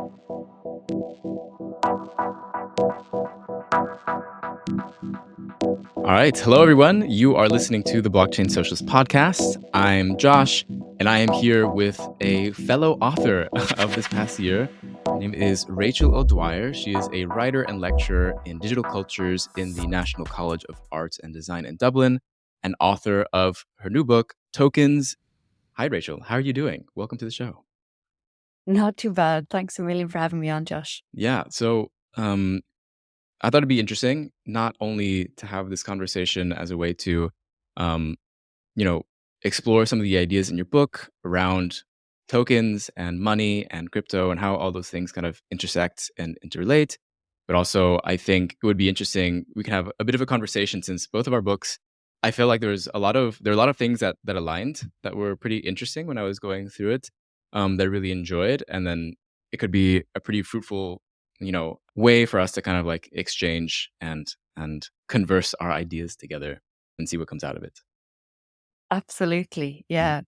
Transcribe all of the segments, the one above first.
All right. Hello, everyone. You are listening to the Blockchain Socialist Podcast. I'm Josh, and I am here with a fellow author of this past year. Her name is Rachel O'Dwyer. She is a writer and lecturer in digital cultures in the National College of Arts and Design in Dublin, and author of her new book, Tokens. Hi, Rachel. How are you doing? Welcome to the show. Not too bad. Thanks a million for having me on, Josh. Yeah. So, I thought it'd be interesting not only to have this conversation as a way to, um, you know, explore some of the ideas in your book around tokens and money and crypto and how all those things kind of intersect and interrelate. But also, I think it would be interesting. We can have a bit of a conversation since both of our books. I feel like there are a lot of things that aligned that were pretty interesting when I was going through it. That I really enjoyed, and then it could be a pretty fruitful, way for us to kind of like exchange and converse our ideas together and see what comes out of it. Absolutely. Mm. Yeah.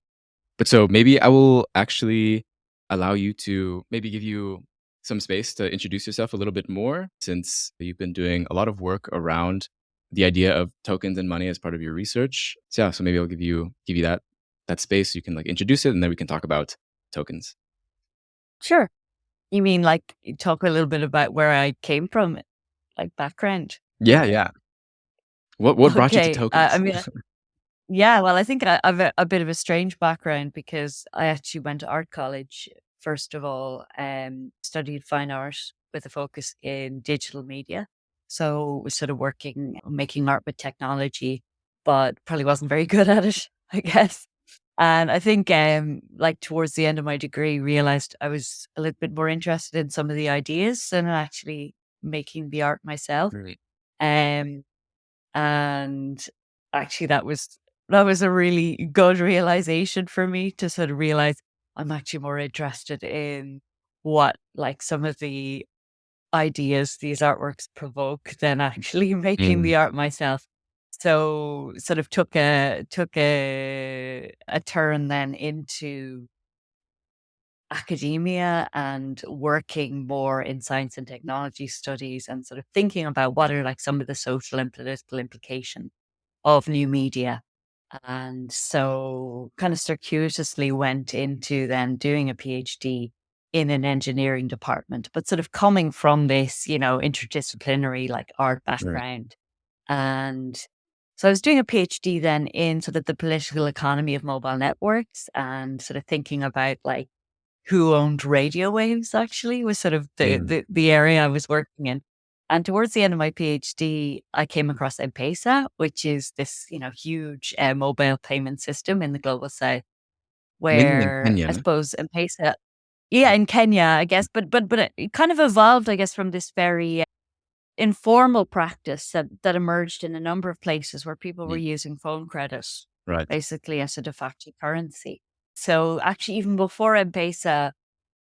But so maybe I will actually allow you to maybe give you some space to introduce yourself a little bit more since you've been doing a lot of work around the idea of tokens and money as part of your research. So yeah, so maybe I'll give you that space so you can like introduce it and then we can talk about tokens. Sure. You mean like you talk a little bit about where I came from, like background? Yeah, yeah. What brought you to Okay. I tokens? mean, yeah, well, I think I've a bit of a strange background because I actually went to art college, first of all, studied fine art with a focus in digital media. So was sort of working, making art with technology, but probably wasn't very good at it, I guess. And I think, like towards the end of my degree, realized I was a little bit more interested in some of the ideas than actually making the art myself. Right. Um, and actually, that was a really good realization for me to sort of realize I'm actually more interested in what like some of the ideas these artworks provoke than actually making Mm, the art myself. So sort of took a turn then into academia and working more in science and technology studies and sort of thinking about what are like some of the social and political implications of new media. And so kind of circuitously went into then doing a PhD in an engineering department, but sort of coming from this, interdisciplinary like art right. background. And so I was doing a PhD then in sort of the political economy of mobile networks and sort of thinking about like who owned radio waves actually was sort of the, Mm, the, the area I was working in. And towards the end of my PhD, I came across M-Pesa, which is this, huge mobile payment system in the global south, mainly in where Kenya, I no? suppose M-Pesa, yeah, in Kenya, I guess, but it kind of evolved, I guess, from this very informal practice that emerged in a number of places where people were Mm, using phone credit right. basically as a de facto currency. So actually, even before M-Pesa,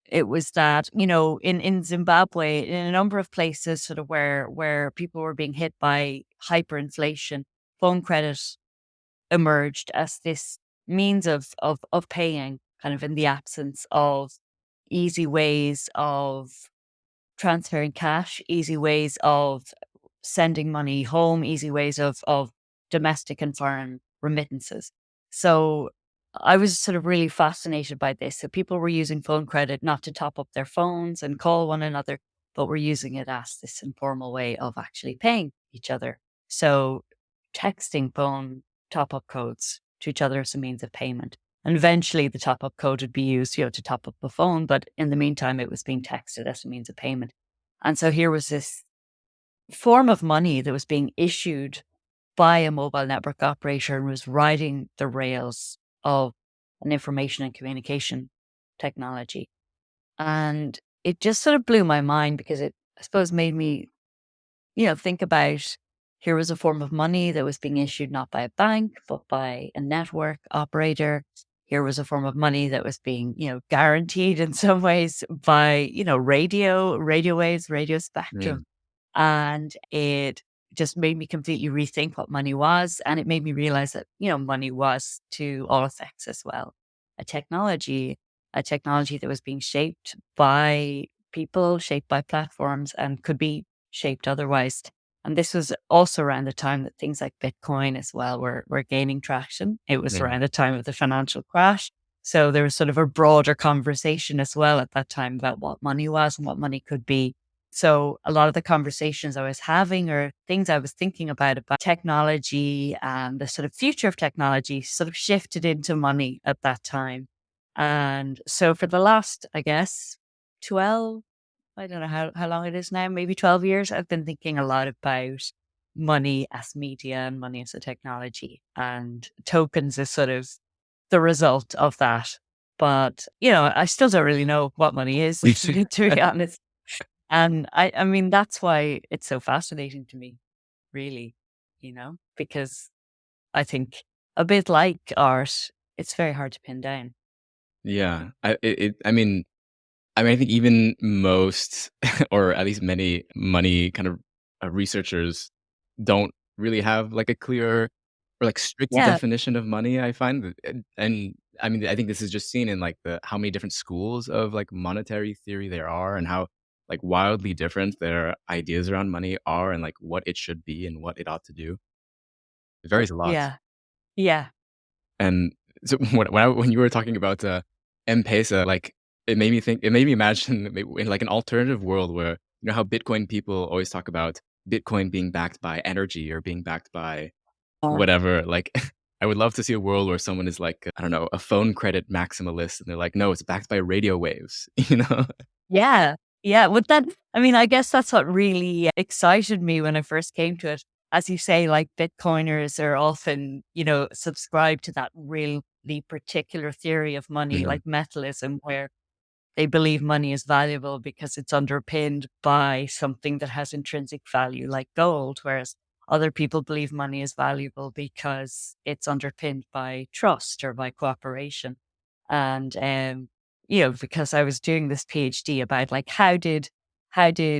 it was that, in Zimbabwe, in a number of places sort of where people were being hit by hyperinflation, phone credit emerged as this means of paying kind of in the absence of easy ways of transferring cash, easy ways of sending money home, easy ways of domestic and foreign remittances. So I was sort of really fascinated by this. So people were using phone credit not to top up their phones and call one another, but were using it as this informal way of actually paying each other. So texting phone top up codes to each other as a means of payment. And eventually the top up code would be used, to top up the phone. But in the meantime, it was being texted as a means of payment. And so here was this form of money that was being issued by a mobile network operator and was riding the rails of an information and communication technology. And it just sort of blew my mind because it, I suppose, made me, think about here was a form of money that was being issued not by a bank, but by a network operator. Here was a form of money that was being, guaranteed in some ways by, radio waves, radio Mm, spectrum. And it just made me completely rethink what money was. And it made me realize that, money was to all effects as well a technology, a technology that was being shaped by people, shaped by platforms, and could be shaped otherwise. And this was also around the time that things like Bitcoin as well were gaining traction. It was Mhm. around the time of the financial crash. So there was sort of a broader conversation as well at that time about what money was and what money could be. So a lot of the conversations I was having or things I was thinking about technology and the sort of future of technology sort of shifted into money at that time. And so for the last, I guess, 12, I don't know how long it is now, maybe 12 years, I've been thinking a lot about money as media and money as a technology. And tokens is sort of the result of that. But, I still don't really know what money is, Me too. to be honest. And I mean, that's why it's so fascinating to me, really, because I think a bit like art, it's very hard to pin down. Yeah. I mean, I think even most, or at least many money kind of researchers don't really have like a clear or like strict Yeah. definition of money. I find, and I mean, I think this is just seen in like the how many different schools of like monetary theory there are, and how like wildly different their ideas around money are, and like what it should be and what it ought to do. It varies a lot. Yeah. Yeah. And so when you were talking about, M-Pesa, like, it made me imagine in, like, an alternative world where, you know how Bitcoin people always talk about Bitcoin being backed by energy or being backed by Or whatever, like, I would love to see a world where someone is like, I don't know, a phone credit maximalist, and they're like, "No, it's backed by radio waves," you know? yeah. Yeah. But then, I mean, I guess that's what really excited me when I first came to it. As you say, like Bitcoiners are often, subscribe to that really particular theory of money, Mhm. like metalism, where they believe money is valuable because it's underpinned by something that has intrinsic value, like gold, whereas other people believe money is valuable because it's underpinned by trust or by cooperation. And because I was doing this PhD about like how did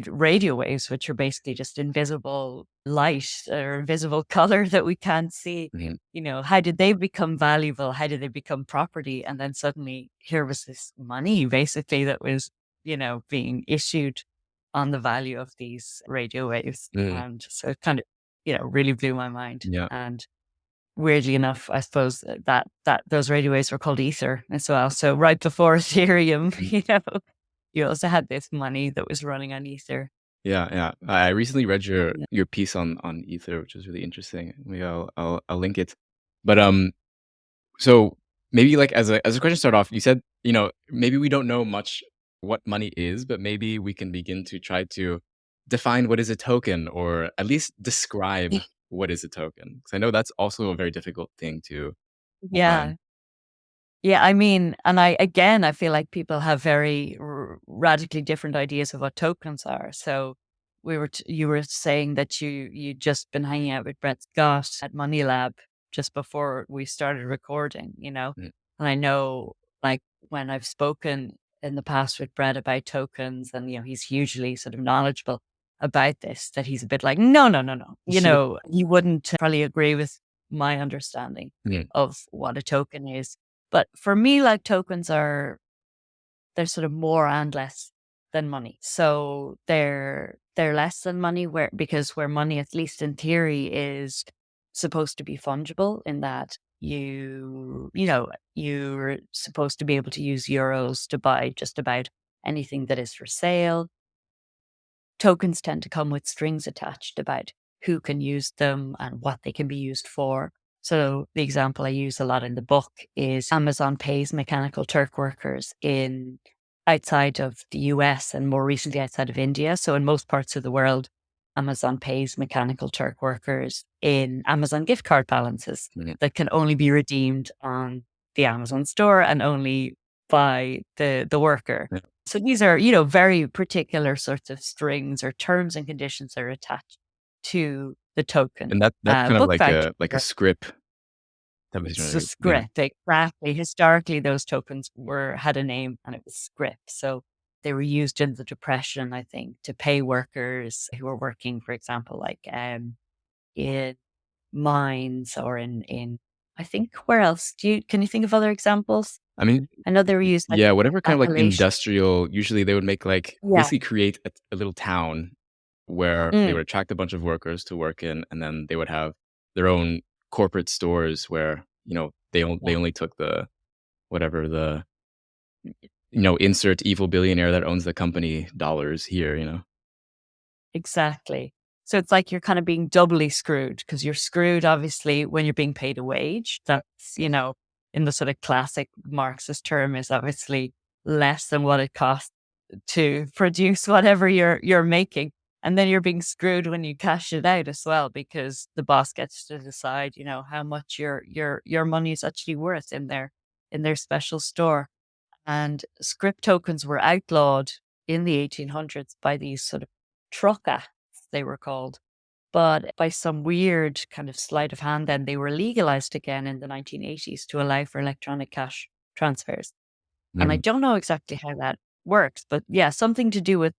radio waves, which are basically just invisible light or invisible color that we can't see, Mhm. how did they become valuable? How did they become property? And then suddenly here was this money basically that was, being issued on the value of these radio waves. Mhm. And so it kind of, really blew my mind. Yeah. And weirdly enough, I suppose that those radio waves were called ether as well. So right before Ethereum, Mhm. you also had this money that was running on ether. Yeah, yeah. I recently read your Yeah. piece on Ether, which is really interesting. Maybe I'll link it. But, so maybe like as a question to start off, you said, maybe we don't know much what money is, but maybe we can begin to try to define what is a token or at least describe what is a token. Because I know that's also a very difficult thing to define. Yeah. Yeah, I mean, and I feel like people have very radically different ideas of what tokens are. So you were saying that you'd just been hanging out with Brett Scott at Money Lab just before we started recording, Mm, and I know like when I've spoken in the past with Brett about tokens, and he's hugely sort of knowledgeable about this, that he's a bit like, no, no, no, no, he wouldn't probably agree with my understanding mm, of what a token is. But for me, like tokens they're sort of more and less than money. So they're less than money where money, at least in theory, is supposed to be fungible in that you're supposed to be able to use euros to buy just about anything that is for sale. Tokens tend to come with strings attached about who can use them and what they can be used for. So the example I use a lot in the book is Amazon pays mechanical Turk workers in outside of the US and more recently outside of India. So in most parts of the world, Amazon pays mechanical Turk workers in Amazon gift card balances mm, that can only be redeemed on the Amazon store and only by the worker. yeah. So these are, very particular sorts of strings or terms and conditions that are attached to the token. And that's kind of Book value, like a script type of it's a situation. Yeah. script. Exactly. Historically, those tokens had a name and it was script. So they were used in the Depression, I think, to pay workers who were working, for example, like in mines or in I think where else? Can you think of other examples? I mean, I know they were used like yeah, whatever kind of like appellation. industrial usually they would make like Yeah. basically create a little town where they would Mm. attract a bunch of workers to work in, and then they would have their own corporate stores where, they Yeah. only took the whatever the, insert evil billionaire that owns the company dollars here. Exactly. So it's like you're kind of being doubly screwed because you're screwed, obviously, when you're being paid a wage. That's, in the sort of classic Marxist term, is obviously less than what it costs to produce whatever you're making. And then you're being screwed when you cash it out as well, because the boss gets to decide, how much your money is actually worth in their special store. And script tokens were outlawed in the 1800s by these sort of truck acts, they were called. But by some weird kind of sleight of hand, then they were legalized again in the 1980s to allow for electronic cash transfers. And I Mm, don't know exactly how that works, but yeah, something to do with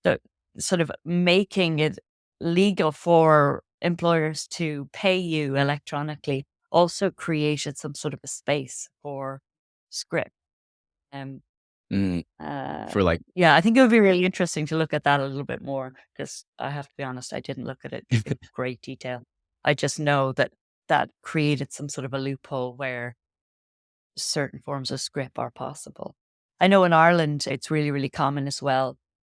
the sort of making it legal for employers to pay you electronically also created some sort of a space for script. Um, mm, uh, for like yeah, I think it would be really interesting to look at that a little bit more because I have to be honest, I didn't look at it in great detail. I just know that that created some sort of a loophole where certain forms of script are possible. I know in Ireland, it's really, really common as well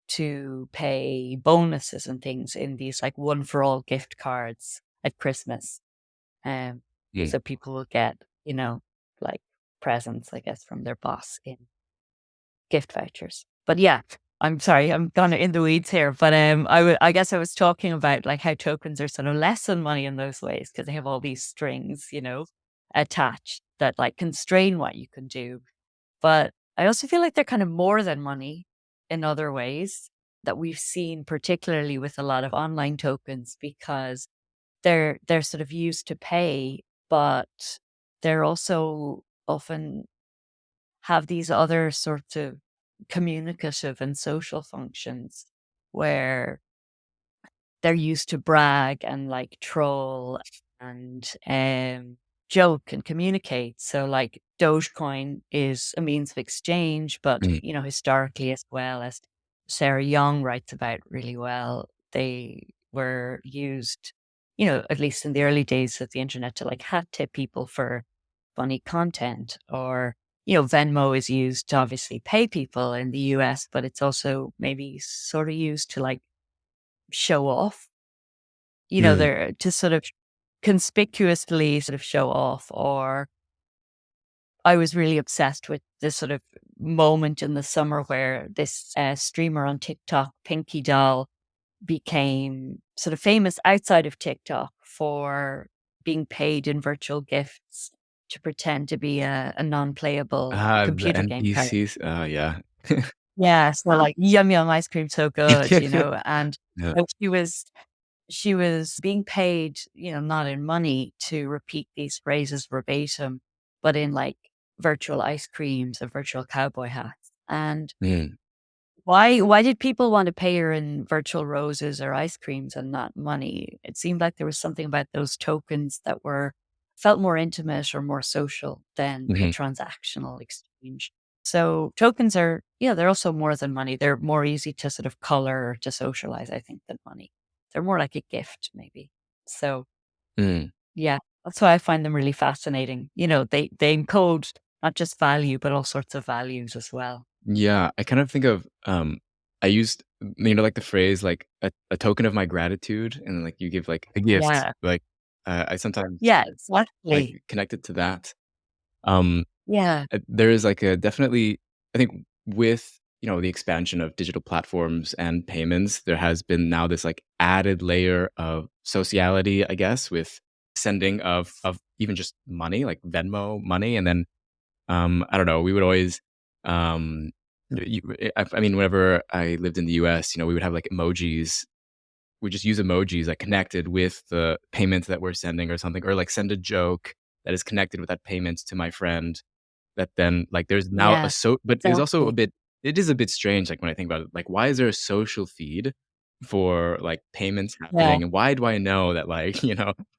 to pay bonuses and things in these like one for all gift cards at Christmas. Um, mm. so people will get, like presents, I guess, from their boss in gift vouchers. But yeah, I'm sorry, I'm kind of in the weeds here. But I guess I was talking about like how tokens are sort of less than money in those ways because they have all these strings, attached that like constrain what you can do. But I also feel like they're kind of more than money in other ways that we've seen, particularly with a lot of online tokens, because they're sort of used to pay, but they're also often have these other sorts of communicative and social functions where they're used to brag and like troll and joke and communicate. So like Dogecoin is a means of exchange, but Mm, historically as well, as Sarah Young writes about really well, they were used, at least in the early days of the internet to like hat tip people for funny content. Or Venmo is used to obviously pay people in the US, but it's also maybe sort of used to like show off, mm. they're to sort of conspicuously sort of show off. Or I was really obsessed with this sort of moment in the summer where this streamer on TikTok, Pinky Doll, became sort of famous outside of TikTok for being paid in virtual gifts to pretend to be a non-playable The computer game character. NPCs, oh, yeah. Yeah, so like yum yum ice cream so good, and Yeah. like, she was being paid, not in money to repeat these phrases verbatim, but in like virtual ice creams and virtual cowboy hats. And Mm, why did people want to pay her in virtual roses or ice creams and not money? It seemed like there was something about those tokens that were felt more intimate or more social than a mhm, transactional exchange. So tokens are, yeah, they're also more than money. They're more easy to sort of color or to socialize, I think, than money. They're more like a gift, maybe. So mm. yeah, that's why I find them really fascinating. They encode not just value, but all sorts of values as well. Yeah, I kind of think of, I used, like the phrase, like, a token of my gratitude, and, like, you give, like, a gift, Yeah. like, I sometimes, Yeah, like, exactly. connect it to that. Um, Yeah. there is, like, a definitely I think with, the expansion of digital platforms and payments, there has been now this, like, added layer of sociality, I guess, with sending of even just money, like Venmo money, and then I don't know. We would always, um, I mean, whenever I lived in the US, we would have like emojis. We just use emojis that connected with the payment that we're sending or something, or like send a joke that is connected with that payment to my friend. That then like there's now a Yes, but it is also a exactly. bit. It is a bit strange, like when I think about it. Like, why is there a social feed for like payments Yeah. happening, and why do I know that like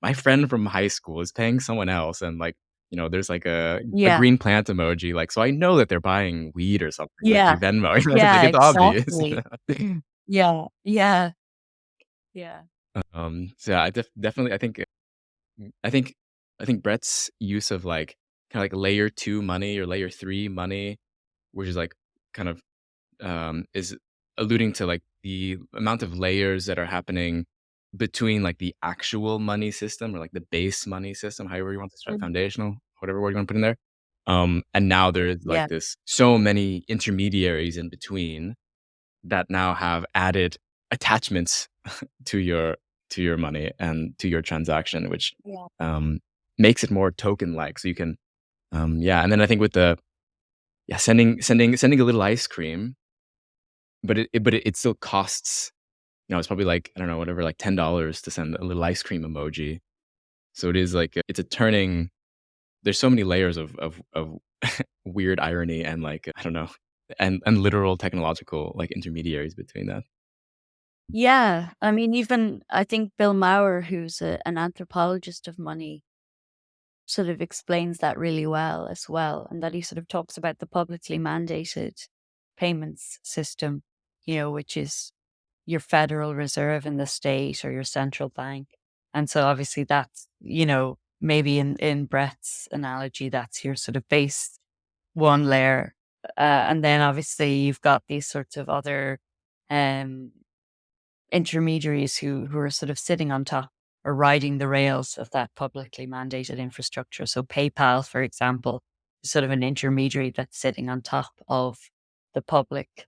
my friend from high school is paying someone else, and like there's like a Yeah. green plant emoji, like, so I know that they're buying weed or something, like, Yeah. through Venmo, like, Yeah, it's obvious. exactly. Yeah. Yeah. Yeah. So yeah, I definitely I think I think Brett's use of, like, kinda like layer 2 money or layer 3 money, which is, like, kind of, is alluding to, like, the amount of layers that are happening between, like, the actual money system or, like, the base money system, however you want to describe Mhm. foundational, whatever word you wanna put in there. And now there's, like, Yeah. this so many intermediaries in between that now have added attachments to your money and to your transaction, which, Yeah. um, makes it more token-like. So you can, yeah, and then I think with the yeah, sending a little ice cream, but it still costs, it's probably like, I don't know, whatever, like $10 to send a little ice cream emoji. So it is like it's a turning there's so many layers of weird irony and, like, I don't know, and literal technological, like, intermediaries between that. Yeah. I mean, even I think Bill Maurer, who's an anthropologist of money, sort of explains that really well as well. And that he sort of talks about the publicly mandated payments system, which is your Federal Reserve in the state or your central bank. And so obviously that's, maybe in Brett's analogy, that's your sort of base one layer. And then obviously you've got these sorts of other um intermediaries who are sort of sitting on top or riding the rails of that publicly mandated infrastructure. So PayPal, for example, is sort of an intermediary that's sitting on top of the public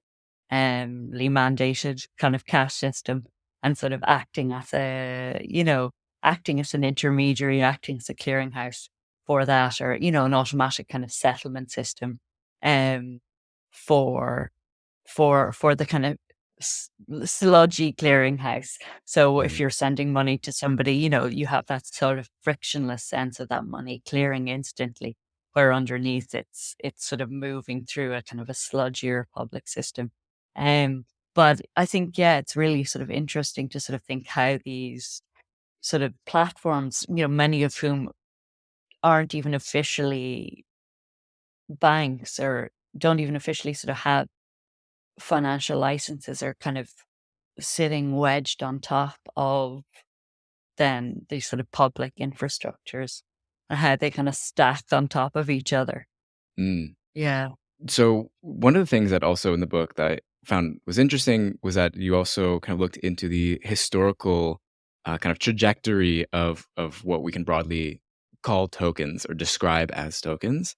mandated kind of cash system and sort of acting as an intermediary, acting as a clearinghouse for that, or, an automatic kind of settlement system um for for the kind of sludgy clearinghouse. So if Mhm. you're sending money to somebody, you have that sort of frictionless sense of that money clearing instantly, where underneath it's sort of moving through a kind of a sludgier public system. Um, but I think, yeah, it's really sort of interesting to sort of think how these sort of platforms, many of whom aren't even officially banks or don't even officially sort of have financial licenses, are kind of sitting wedged on top of then these sort of public infrastructures and how they kind of stack on top of each other. Mm. Yeah. So one of the things that also in the book that I found was interesting was that you also kind of looked into the historical kind of trajectory of what we can broadly call tokens or describe as tokens.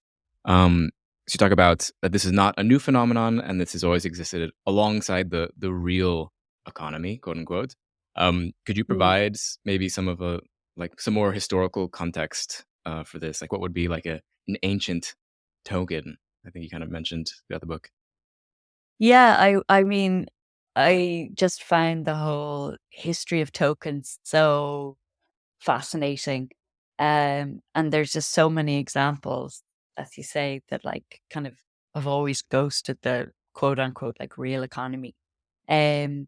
So you talk about that this is not a new phenomenon and this has always existed alongside the real economy, quote unquote. Could you Mm. provide maybe some of a like some more historical context for this? Like what would be like an ancient token? I think you kind of mentioned throughout the book. Yeah, I mean, I just find the whole history of tokens so fascinating. And there's just so many examples, as you say, that like kind of have always ghosted the quote unquote like real economy. Um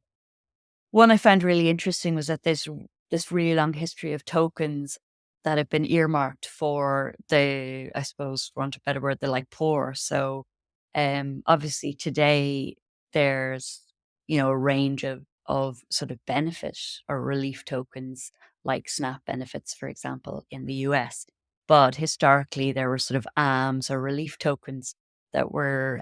One I found really interesting was that there's this really long history of tokens that have been earmarked for the, I suppose, for want of a better word, the like poor. So, obviously today there's, a range of sort of benefit or relief tokens like SNAP benefits, for example, in the US. But historically there were sort of ARMs or relief tokens that were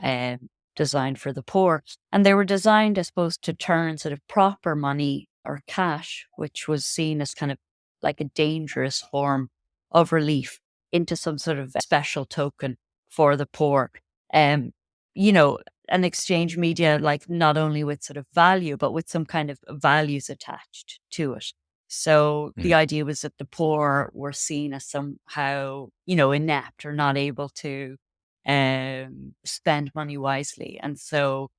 designed for the poor. And they were designed, I suppose, to turn sort of proper money or cash, which was seen as kind of like a dangerous form of relief, into some sort of special token for the poor. Um, you know, an exchange media, like not only with sort of value, but with some kind of values attached to it. So the Mm, idea was that the poor were seen as somehow, inept or not able to spend money wisely. And so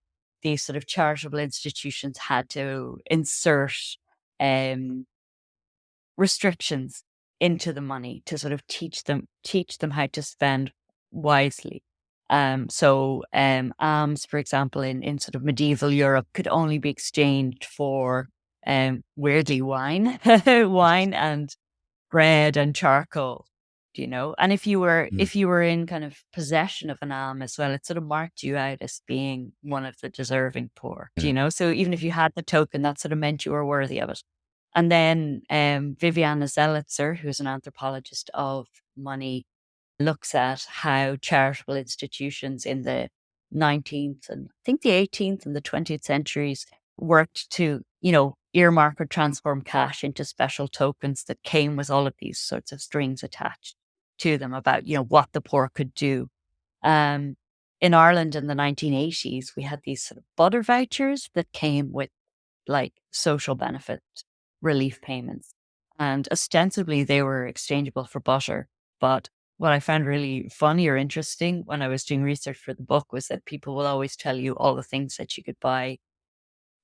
these sort of charitable institutions had to insert um, restrictions into the money to sort of teach them how to spend wisely. Alms, for example, in sort of medieval Europe, could only be exchanged for weirdly wine, wine and bread and charcoal. And Mm. if you were in kind of possession of an alm as well, it sort of marked you out as being one of the deserving poor, Mm. So even if you had the token, that sort of meant you were worthy of it. And then Viviana Zelizer, who's an anthropologist of money, looks at how charitable institutions in the 19th and I think the 18th and the 20th centuries worked to, earmark or transform cash into special tokens that came with all of these sorts of strings attached to them about, what the poor could do. Um, in Ireland in the 1980s, we had these sort of butter vouchers that came with like social benefit relief payments. And ostensibly they were exchangeable for butter. But what I found really funny or interesting when I was doing research for the book was that people will always tell you all the things that you could buy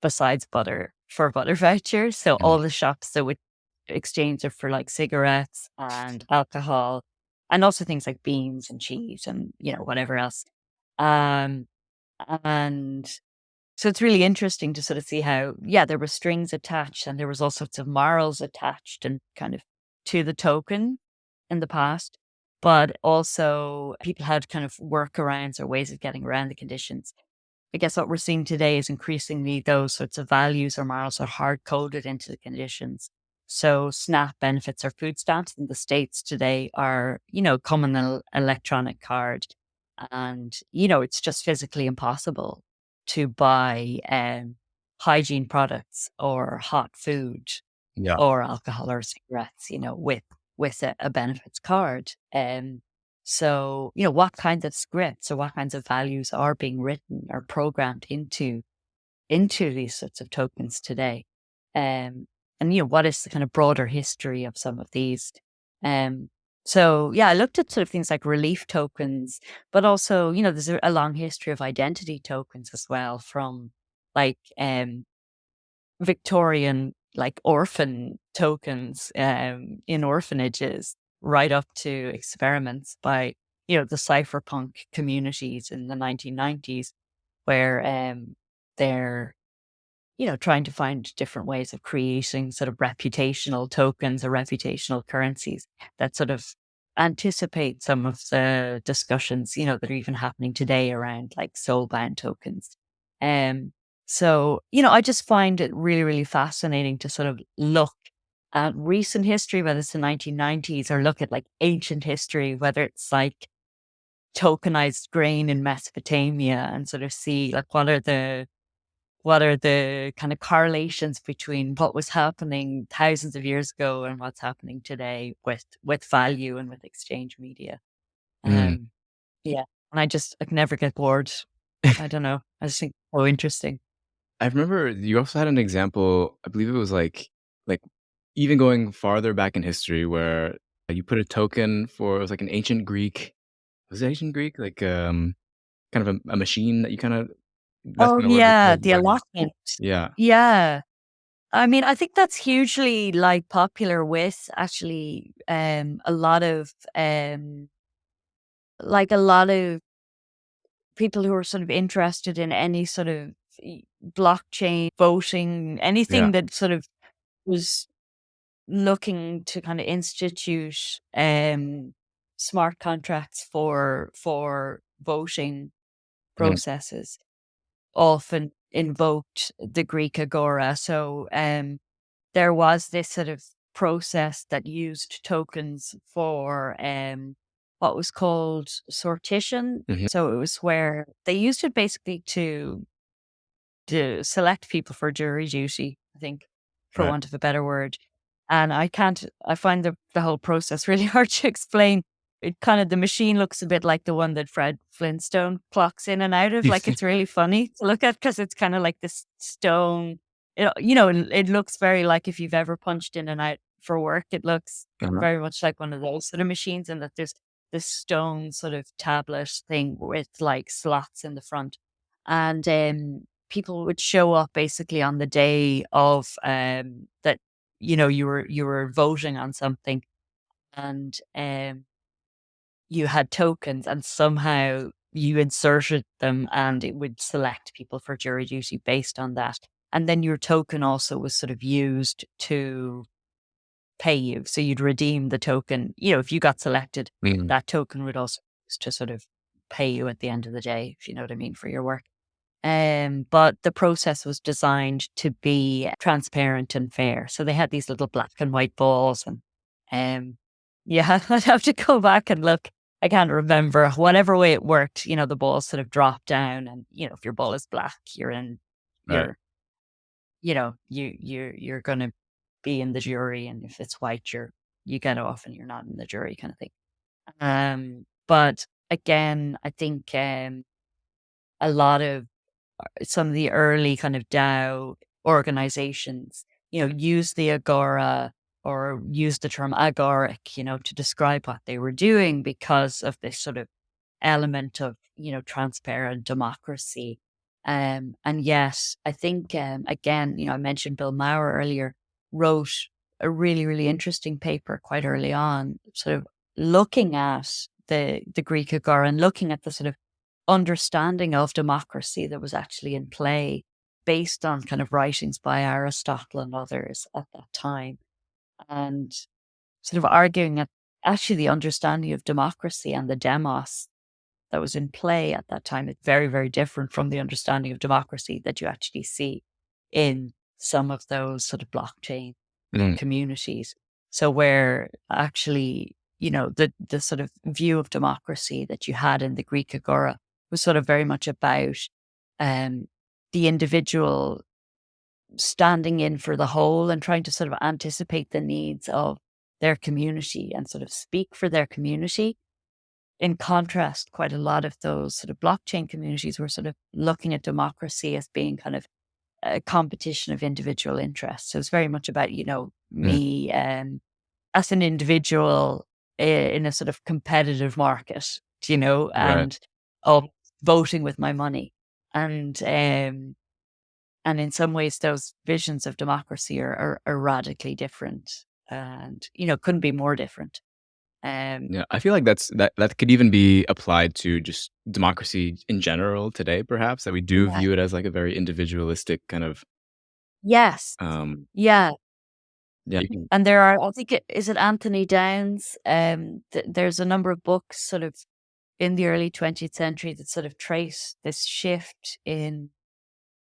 besides butter for butter vouchers. So Mm. all the shops that would exchange it for like cigarettes and alcohol and also things like beans and cheese and, whatever else. Um, and so it's really interesting to sort of see how, yeah, there were strings attached and there was all sorts of morals attached and kind of to the token in the past. But also people had kind of workarounds or ways of getting around the conditions. I guess what we're seeing today is increasingly those sorts of values or morals are hard coded into the conditions. So SNAP benefits or food stamps in the States today are, come on an electronic card. And, it's just physically impossible to buy hygiene products or hot food Yeah. or alcohol or cigarettes, with a benefits card. So, what kinds of scripts or what kinds of values are being written or programmed into these sorts of tokens today? And what is the kind of broader history of some of these? Um, so yeah, I looked at sort of things like relief tokens, but also, there's a long history of identity tokens as well from like Victorian like orphan tokens in orphanages right up to experiments by, the cypherpunk communities in the 1990s where they're, trying to find different ways of creating sort of reputational tokens or reputational currencies that sort of anticipate some of the discussions, that are even happening today around like soul-bound tokens. Um, so, I just find it really, really fascinating to sort of look at recent history, whether it's the 1990s or look at like ancient history, whether it's like tokenized grain in Mesopotamia and sort of see like what are the kind of correlations between what was happening thousands of years ago and what's happening today with value and with exchange media? Mm. Um, yeah, and I can never get bored. I don't know. I just think it's so interesting. I remember you also had an example, I believe it was like even going farther back in history where you put a token for it was like an ancient Greek was it ancient Greek? Like, kind of a machine that you kinda that's Oh kinda where yeah, the the value. allotment. Yeah. Yeah. I mean, I think that's hugely like popular with actually a lot of people who are sort of interested in any sort of blockchain voting, Yeah. anything that sort of was looking to kind of institute smart contracts for voting Mhm. processes often invoked the Greek agora. So there was this sort of process that used tokens for what was called sortition. Mhm. So it was where they used it basically to select people for jury duty, I think, for Right. want of a better word. And I find the whole process really hard to explain. It kind of, the machine looks a bit like the one that Fred Flintstone clocks in and out of. Like it's really funny to look at because it's kind of like this stone. It looks very like if you've ever punched in and out for work, it looks Uh-huh. very much like one of those sort of machines, and that there's this stone sort of tablet thing with like slots in the front. And people would show up basically on the day of that you were voting on something, and you had tokens and somehow you inserted them and it would select people for jury duty based on that. And then your token also was sort of used to pay you. So you'd redeem the token. If you got selected, Mm. that token would also use to sort of pay you at the end of the day, if you know what I mean, for your work. But the process was designed to be transparent and fair. So they had these little black and white balls, and yeah, I'd have to go back and look. I can't remember whatever way it worked. The balls sort of drop down, and if your ball is black, you're in. Right. You're you're gonna be in the jury, and if it's white, you get off and you're not in the jury, kind of thing. But again, I think a lot of some of the early kind of DAO organizations, use the agora or use the term agoric, to describe what they were doing because of this sort of element of, transparent democracy. And yet, I think, again, I mentioned Bill Maher earlier, wrote a really, really interesting paper quite early on, sort of looking at the Greek agora and looking at the sort of understanding of democracy that was actually in play based on kind of writings by Aristotle and others at that time. And sort of arguing that actually the understanding of democracy and the demos that was in play at that time is very, very different from the understanding of democracy that you actually see in some of those sort of blockchain Mm. communities. So where actually, the sort of view of democracy that you had in the Greek agora was sort of very much about um, the individual standing in for the whole and trying to sort of anticipate the needs of their community and sort of speak for their community. In contrast, quite a lot of those sort of blockchain communities were sort of looking at democracy as being kind of a competition of individual interests. So it's very much about, Mm. me as an individual in a sort of competitive market, Right. and of voting with my money. And in some ways, those visions of democracy are radically different and, couldn't be more different. Um, Yeah, I feel like that could even be applied to just democracy in general today, perhaps, that we do yeah. view it as like a very individualistic kind of Yes. um Yeah. yeah, you can And there are, I think, is it Anthony Downs? There's a number of books sort of in the early 20th century that sort of trace this shift in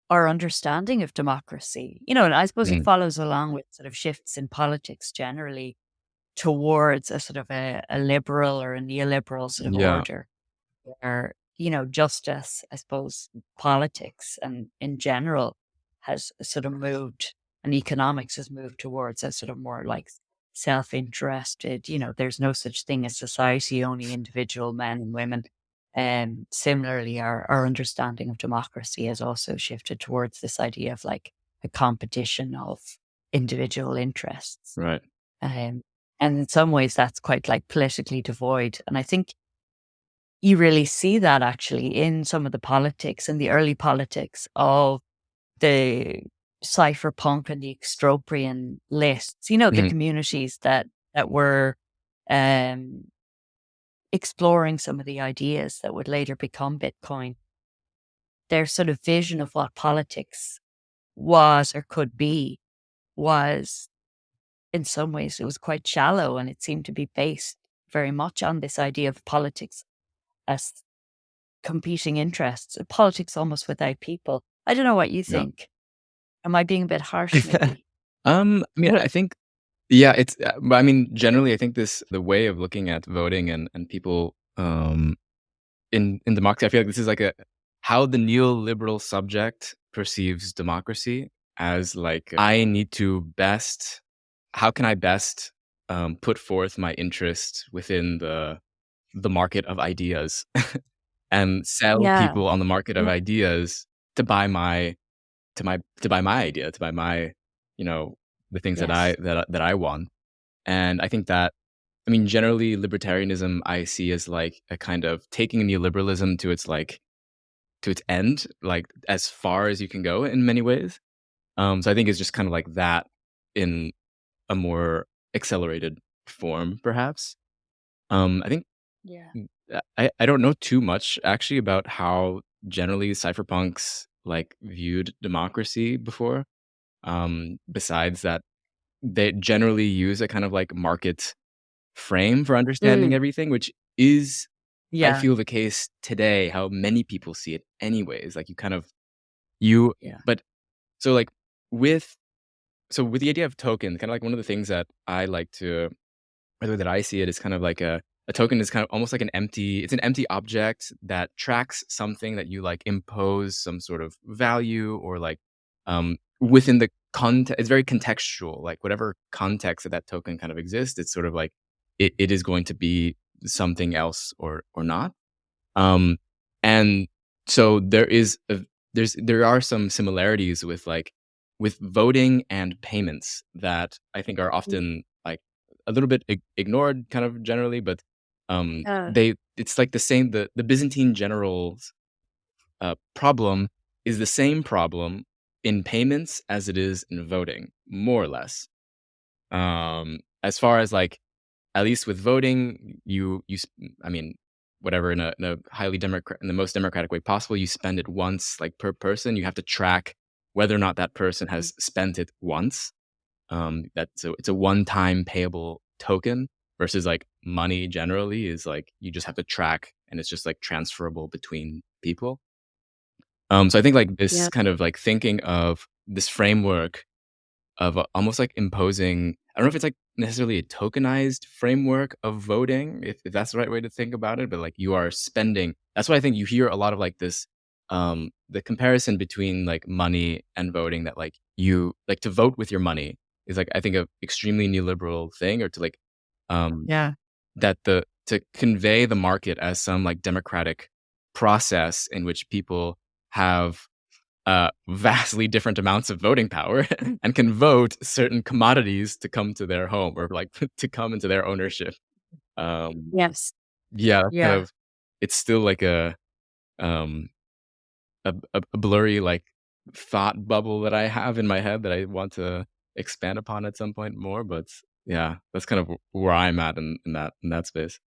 our understanding of democracy. And I suppose it mm, follows along with sort of shifts in politics generally towards a sort of a liberal or a neoliberal sort of yeah, order where, justice, I suppose, politics and in general has sort of moved and economics has moved towards a sort of more like self-interested, there's no such thing as society, only individual men and women. And similarly, our understanding of democracy has also shifted towards this idea of like a competition of individual interests. right. Um, and in some ways, that's quite like politically devoid. And I think you really see that actually in some of the politics and the early politics of the cypherpunk and the extropian lists, the Mhm. communities that were um, exploring some of the ideas that would later become Bitcoin. Their sort of vision of what politics was or could be was, in some ways, it was quite shallow and it seemed to be based very much on this idea of politics as competing interests, politics almost without people. I don't know what you Yeah. think. Am I being a bit harsh maybe? I mean, I think yeah, it's but I mean, generally, I think the way of looking at voting and people, in democracy, I feel like this is like a how the neoliberal subject perceives democracy as like, I need to best how can I best, put forth my interest within the market of ideas and sell Yeah. people on the market of Yeah. ideas to buy my to buy my idea, to buy my, you know, the things Yes. that I want. And I think that I mean, generally, libertarianism I see as like a kind of taking neoliberalism to its like to its end, like as far as you can go in many ways. So I think it's just kind of like that in a more accelerated form, perhaps. I think Yeah. I don't know too much actually about how generally cypherpunks like viewed democracy before. Besides that they generally use a kind of like market frame for understanding Mm, everything, which is, I yeah, feel, the case today, how many people see it anyways. Like, you kind of you yeah. but so, like, with with the idea of token, kinda like one of the things that I like to or the way that I see it is kind of like a token is kind of almost like an empty object that tracks something that you, like, impose some sort of value or, like, within the context. It's very contextual, like, whatever context that that token kind of exists, it's sort of like it is going to be something else or not. Um, and so there are some similarities with, like, with voting and payments that I think are Mm, often, like, a little bit ignored kind of generally, but, yeah, it's like the same. The Byzantine generals' problem is the same problem in payments as it is in voting, more or less. As far as, like, at least with voting, I mean, whatever, in a highly democrat in the most democratic way possible, you spend it once, like, per person. You have to track whether or not that person mm, has spent it once. It's a one-time payable token versus, like, money generally is, like, you just have to track, and it's just, like, transferable between people. So I think, like, this yeah, kind of, like, thinking of this framework of, almost like imposing. I don't know if it's, like, necessarily a tokenized framework of voting, if that's the right way to think about it, but, like, you are spending. That's why I think you hear a lot of, like, this, the comparison between, like, money and voting, that, like, you like, to vote with your money is, like, I think, a extremely neoliberal thing, or to, like, um, yeah, that the to convey the market as some, like, democratic process in which people have vastly different amounts of voting power and can vote certain commodities to come to their home, or, like, to come into their ownership. Um, yes, yeah, that's kind yeah. of, it's still like um, a blurry, like, thought bubble that I have in my head that I want to expand upon at some point more, but yeah, that's kind of where I'm at in that space.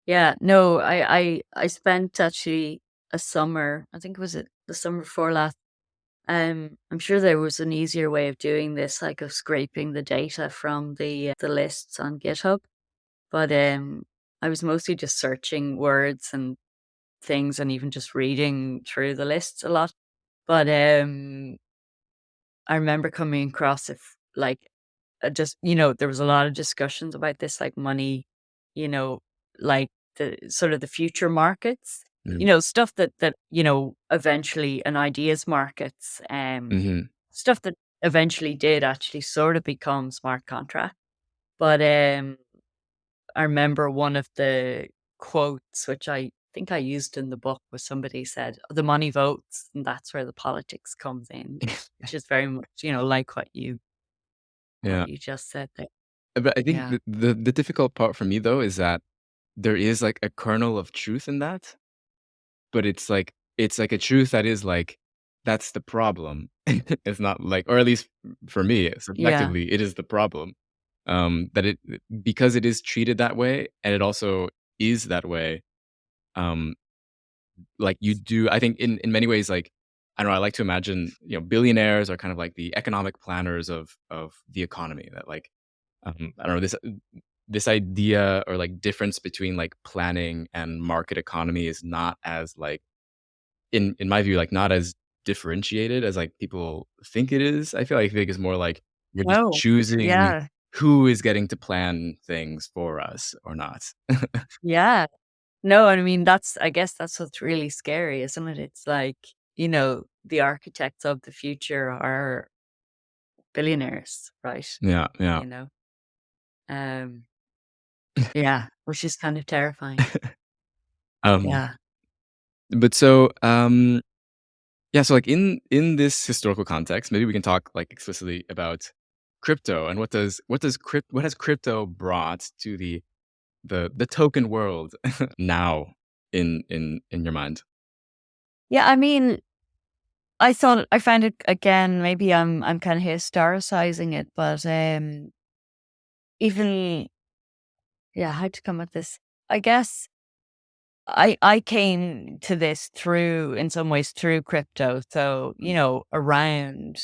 Yeah, no, I spent actually a summer, I think it was the summer before last. I'm sure there was an easier way of doing this, like of scraping the data from the lists on GitHub, but I was mostly just searching words and things, and even just reading through the lists a lot. But I remember coming across if like just there was a lot of discussions about this, like money, you know, like the sort of the future markets, Mm. stuff that eventually, and ideas markets, Mhm. stuff that eventually did actually sort of become smart contract. But I remember one of the quotes, which I think I used in the book, was somebody said, "The money votes, and that's where the politics comes in," which is very much, like what Yeah. you just said there. But I think Yeah. the difficult part for me, though, is that there is, like, a kernel of truth in that. But it's like a truth that is, like, that's the problem. It's not like, or at least for me, Yeah. subjectively, it is the problem. That it because it is treated that way, and it also is that way, um, like, you do, I think, in many ways, like, I don't know, I like to imagine, billionaires are kind of like the economic planners of the economy, that, like, I don't know, this idea, or, like, difference between, like, planning and market economy is not as, like, in my view, like, not as differentiated as, like, people think it is. I think it's more like you're just Oh, choosing yeah. who is getting to plan things for us or not. Yeah. No, I mean, I guess that's what's really scary, isn't it? It's like, the architects of the future are billionaires, right? Yeah, yeah. You know? Um, yeah, which is kind of terrifying. Um, Yeah. but so, yeah, so, like, in this historical context, maybe we can talk, like, explicitly about crypto, and what has crypto brought to the token world now, in your mind? Yeah, I mean, I find it, again, maybe I'm kind of historicizing it, but even yeah, how to come at this? I guess I came to this through, in some ways, through crypto. So, around,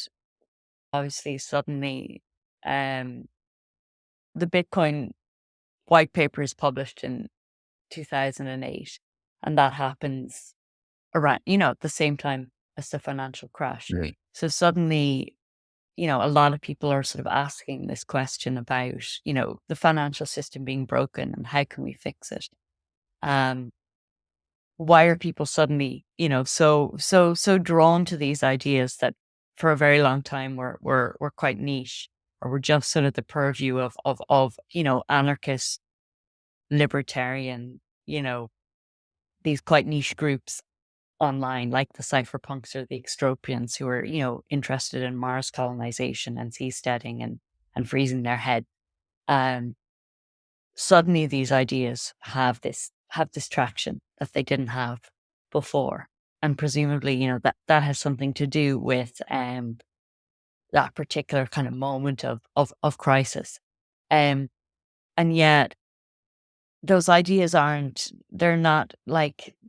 obviously, suddenly, the Bitcoin white paper is published in 2008, and that happens around, at the same time as the financial crash. Mm. So suddenly, a lot of people are sort of asking this question about, the financial system being broken and how can we fix it? Um, why are people suddenly, so drawn to these ideas that for a very long time were quite niche, or were just sort of the purview of anarchist, libertarian, these quite niche groups online, like the cypherpunks or the extropians, who are, interested in Mars colonization and seasteading and freezing their head. Um, Suddenly these ideas have this traction that they didn't have before. And presumably, that has something to do with that particular kind of moment of crisis. Um, and yet those ideas they're not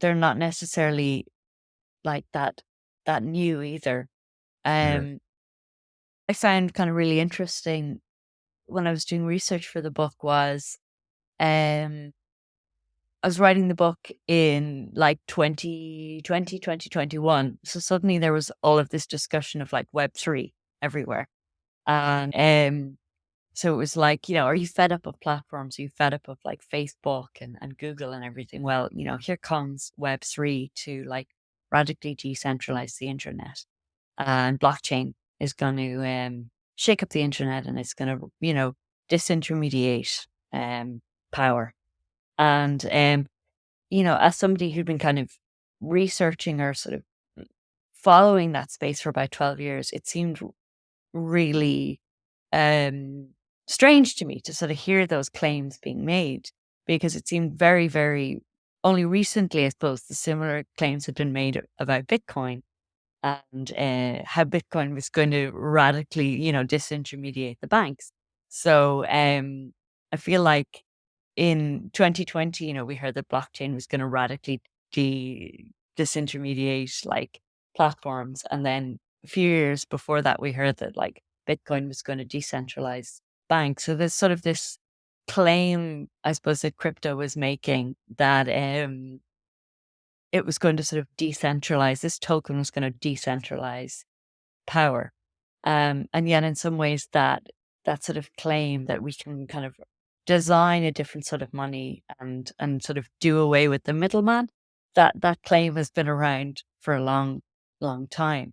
necessarily like that new either. Mhm. Um, I found kind of really interesting when I was doing research for the book was um I was writing the book in like 2020, 2021. So suddenly there was all of this discussion of like Web3 everywhere. And so it was like, are you fed up of platforms? Are you fed up of like Facebook and Google and everything? Well, here comes Web3 to like radically decentralize the internet. And blockchain is going to shake up the internet, and it's going to, disintermediate power. And as somebody who'd been kind of researching or sort of following that space for about 12 years, it seemed really um, strange to me to sort of hear those claims being made, because it seemed very, very only recently, I suppose, the similar claims had been made about Bitcoin, and how Bitcoin was going to radically, disintermediate the banks. So I feel like in 2020, we heard that blockchain was going to radically disintermediate like platforms. And then a few years before that, we heard that like Bitcoin was going to decentralize banks. So there's sort of this claim, I suppose, that crypto was making, that it was going to sort of decentralize, this token was going to decentralize power. And yet in some ways that sort of claim that we can kind of design a different sort of money and sort of do away with the middleman, that claim has been around for a long, long time.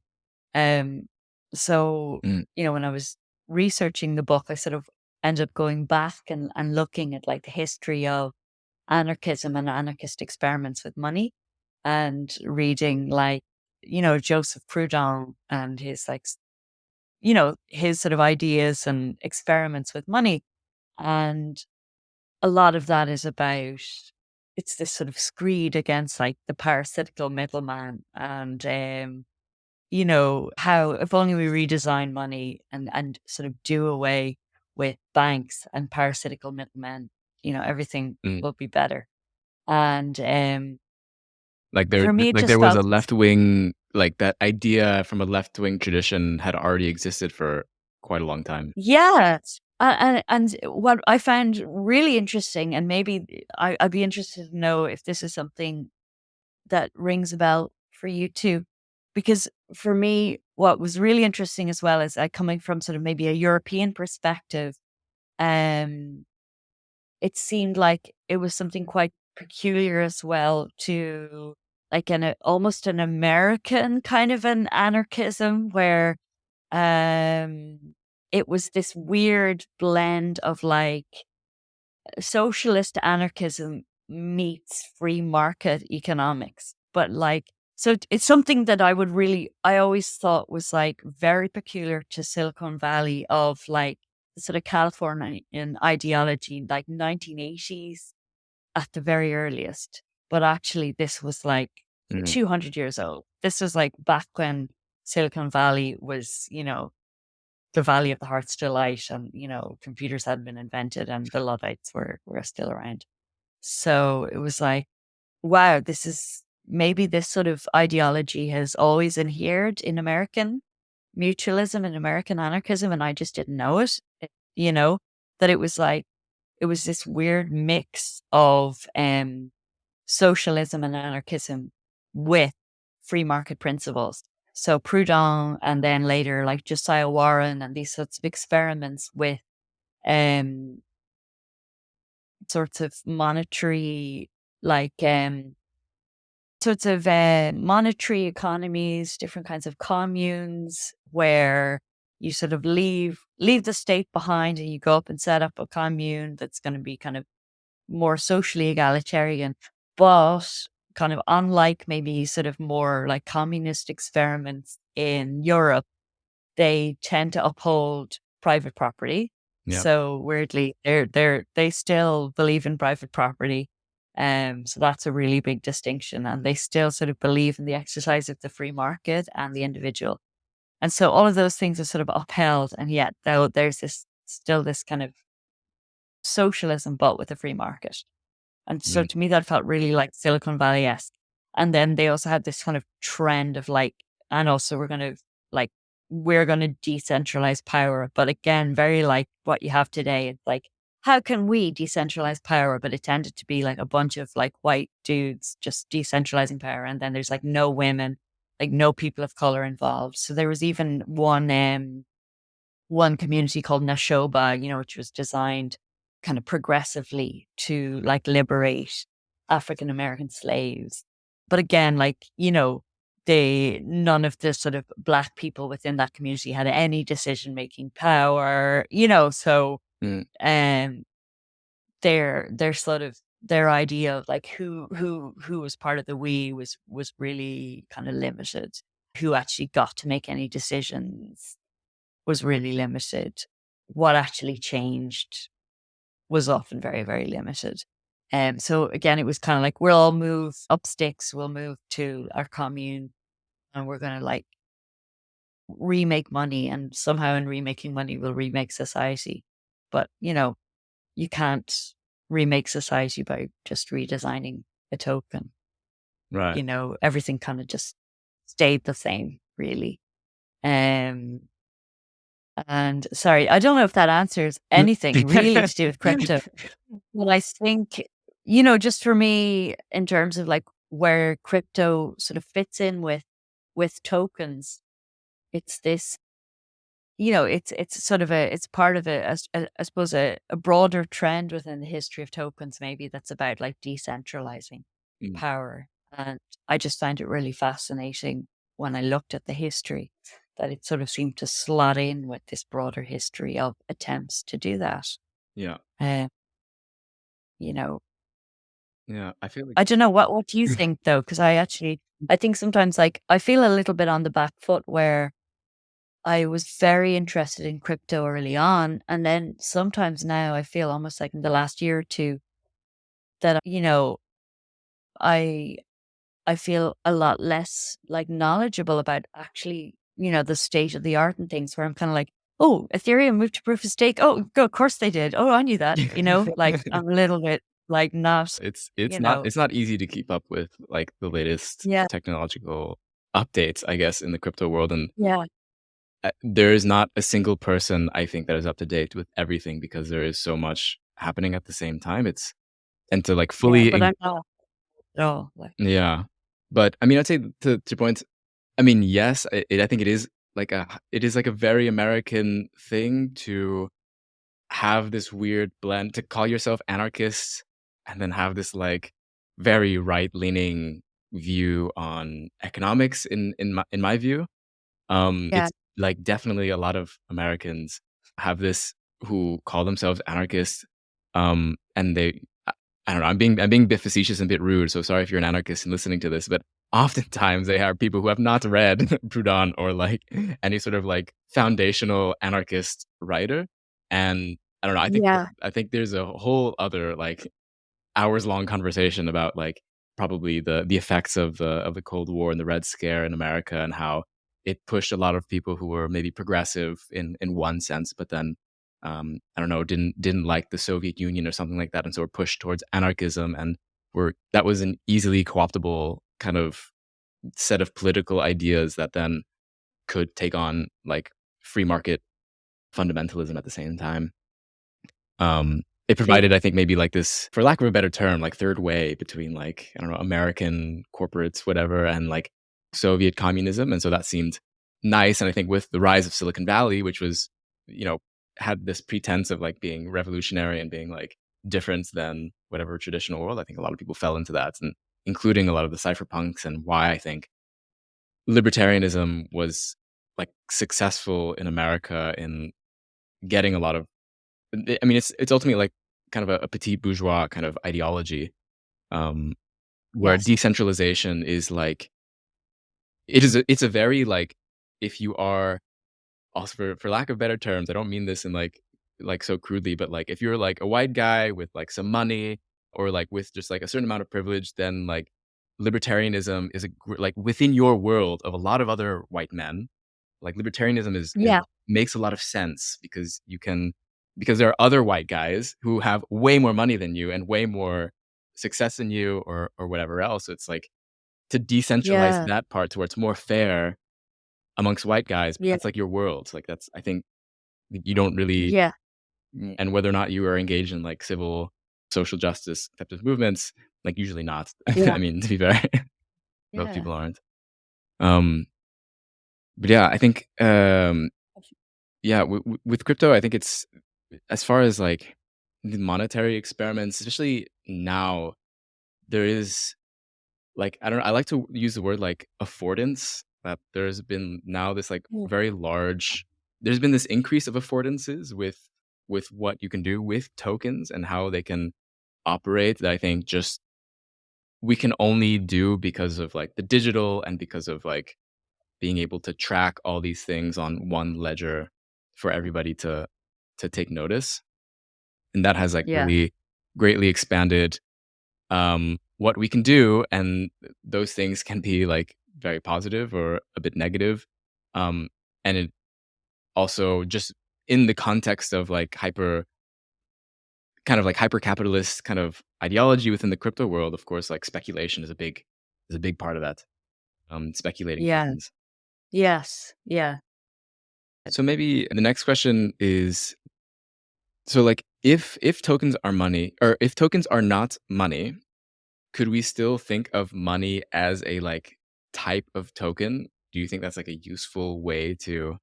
Um, so, Mm. when I was researching the book, I sort of ended up going back and looking at like the history of anarchism and anarchist experiments with money, and reading like, Joseph Proudhon and his like, his sort of ideas and experiments with money. And a lot of that is about, it's this sort of screed against like the parasitical middleman, and how if only we redesign money and sort of do away with banks and parasitical middlemen, everything Mm. will be better. And Like there for me, it like there just was felt, a left wing, like that idea from a left wing tradition had already existed for quite a long time. yeah. And what I found really interesting, and maybe I'd be interested to know if this is something that rings a bell for you too. Because for me, what was really interesting as well is coming from sort of maybe a European perspective, um, it seemed like it was something quite peculiar as well to like almost an American kind of an anarchism where um it was this weird blend of like socialist anarchism meets free market economics. But like, so it's something that I always thought was like very peculiar to Silicon Valley, of like the sort of Californian ideology, like 1980s at the very earliest. But actually, this was like Mhm. 200 years old. This was like back when Silicon Valley was, the Valley of the Heart's Delight, and computers hadn't been invented, and the Luddites were still around. So it was like, wow, this is maybe this sort of ideology has always adhered in American mutualism and American anarchism, and I just didn't know it. You know, that it was like it was this weird mix of socialism and anarchism with free market principles. So Proudhon and then later like Josiah Warren and these sorts of experiments with um sorts of monetary like sorts of monetary economies, different kinds of communes where you sort of leave the state behind and you go up and set up a commune that's going to be kind of more socially egalitarian, but kind of unlike maybe sort of more like communist experiments in Europe, they tend to uphold private property. Yeah. So weirdly, they still believe in private property. So that's a really big distinction. And they still sort of believe in the exercise of the free market and the individual. And so all of those things are sort of upheld. And yet though there's this still this kind of socialism, but with a free market. And so Mm. to me, that felt really like Silicon Valley-esque. And then they also had this kind of trend of like, and also like, we're going to decentralize power. But again, very like what you have today. It's like, how can we decentralize power? But it tended to be like a bunch of like white dudes just decentralizing power. And then there's like no women, like no people of color involved. So there was even one community called Nashoba, which was designed kind of progressively to like liberate African American slaves. But again, like, none of the sort of black people within that community had any decision making power, so Mm. um their sort of their idea of like who was part of the we was really kind of limited. Who actually got to make any decisions was really limited. What actually changed was often very, very limited. So again, it was kind of like we'll all move up sticks, we'll move to our commune, and we're gonna like remake money, and somehow in remaking money, we'll remake society. But you can't remake society by just redesigning a token. Right. Everything kind of just stayed the same, really. Um, And sorry, I don't know if that answers anything really to do with crypto. But I think, just for me, in terms of like where crypto sort of fits in with tokens, it's this, it's sort of it's part of I suppose a broader trend within the history of tokens, maybe that's about like decentralizing Mm. power. And I just find it really fascinating when I looked at the history that it sort of seemed to slot in with this broader history of attempts to do that. Yeah. Uh, you know, Yeah. I feel like I don't know what do you think though? Because I think sometimes like I feel a little bit on the back foot where I was very interested in crypto early on, and then sometimes now I feel almost like in the last year or two that I I feel a lot less like knowledgeable about actually, the state of the art and things where I'm kind of like, oh, Ethereum moved to proof of stake. Oh, of course they did. Oh, I knew that, like I'm a little bit like not, it's you not know, it's not easy to keep up with like the latest yeah, technological updates, I guess, in the crypto world. And yeah, there is not a single person I think that is up to date with everything because there is so much happening at the same time. It's and to like yeah, fully but I'm not at all. Like, yeah. But I mean, I'd say to points. I mean, yes, I think it is like a very American thing to have this weird blend to call yourself anarchist and then have this like very right leaning view on economics in my view. yeah, It's like definitely a lot of Americans have this who call themselves anarchists, and I don't know. I'm being a bit facetious and a bit rude, so sorry if you're an anarchist and listening to this, but oftentimes they are people who have not read Proudhon or like any sort of like foundational anarchist writer, and I don't know. yeah, I think there's a whole other like hours long conversation about like probably the effects of the Cold War and the Red Scare in America and how it pushed a lot of people who were maybe progressive in one sense, but then I don't know, didn't like the Soviet Union or something like that, and so were pushed towards anarchism and were that was an easily co-optable kind of set of political ideas that then could take on like free market fundamentalism at the same time. It See, provided, I think, maybe like this, for lack of a better term, like third way between like, I don't know, American corporates, whatever, and like Soviet communism. And so that seemed nice. And I think with the rise of Silicon Valley, which was, you know, had this pretense of like being revolutionary and being like different than whatever traditional world, I think a lot of people fell into that, and including a lot of the cypherpunks, and why I think libertarianism was like successful in America in getting a lot of, I mean, it's ultimately like kind of a petit bourgeois kind of ideology, um, where yes. decentralization is like, it's a very like, if you are, also for lack of better terms, I don't mean this in like so crudely, but like if you're like a white guy with like some money, or like with just like a certain amount of privilege, then like libertarianism is like within your world of a lot of other white men. Like libertarianism is Yeah, makes a lot of sense, because you can, because there are other white guys who have way more money than you and way more success than you, or whatever else. So it's like to decentralize yeah, that part to where it's more fair amongst white guys, but yeah, that's like your world. Like that's, I think you don't really, yeah, and whether or not you are engaged in like civil social justice types of movements, like usually not. yeah, I mean, to be fair, most yeah. people aren't. Um, but yeah, I think yeah, with crypto, I think it's, as far as like the monetary experiments, especially now, there is like, I don't know, I like to use the word like affordance. That there's been now this like Mm. very large, there's been this increase of affordances with what you can do with tokens and how they can operate, that I think just we can only do because of like the digital, and because of like being able to track all these things on one ledger for everybody to take notice. And that has like Yeah, really greatly expanded what we can do, and those things can be like very positive or a bit negative. And it also just, in the context of like hyper capitalist kind of ideology within the crypto world, of course, like speculation is a big part of that. Speculating yeah, tokens. yes, yeah. So maybe the next question is, so like if tokens are money, or if tokens are not money, could we still think of money as a like type of token? Do you think that's like a useful way to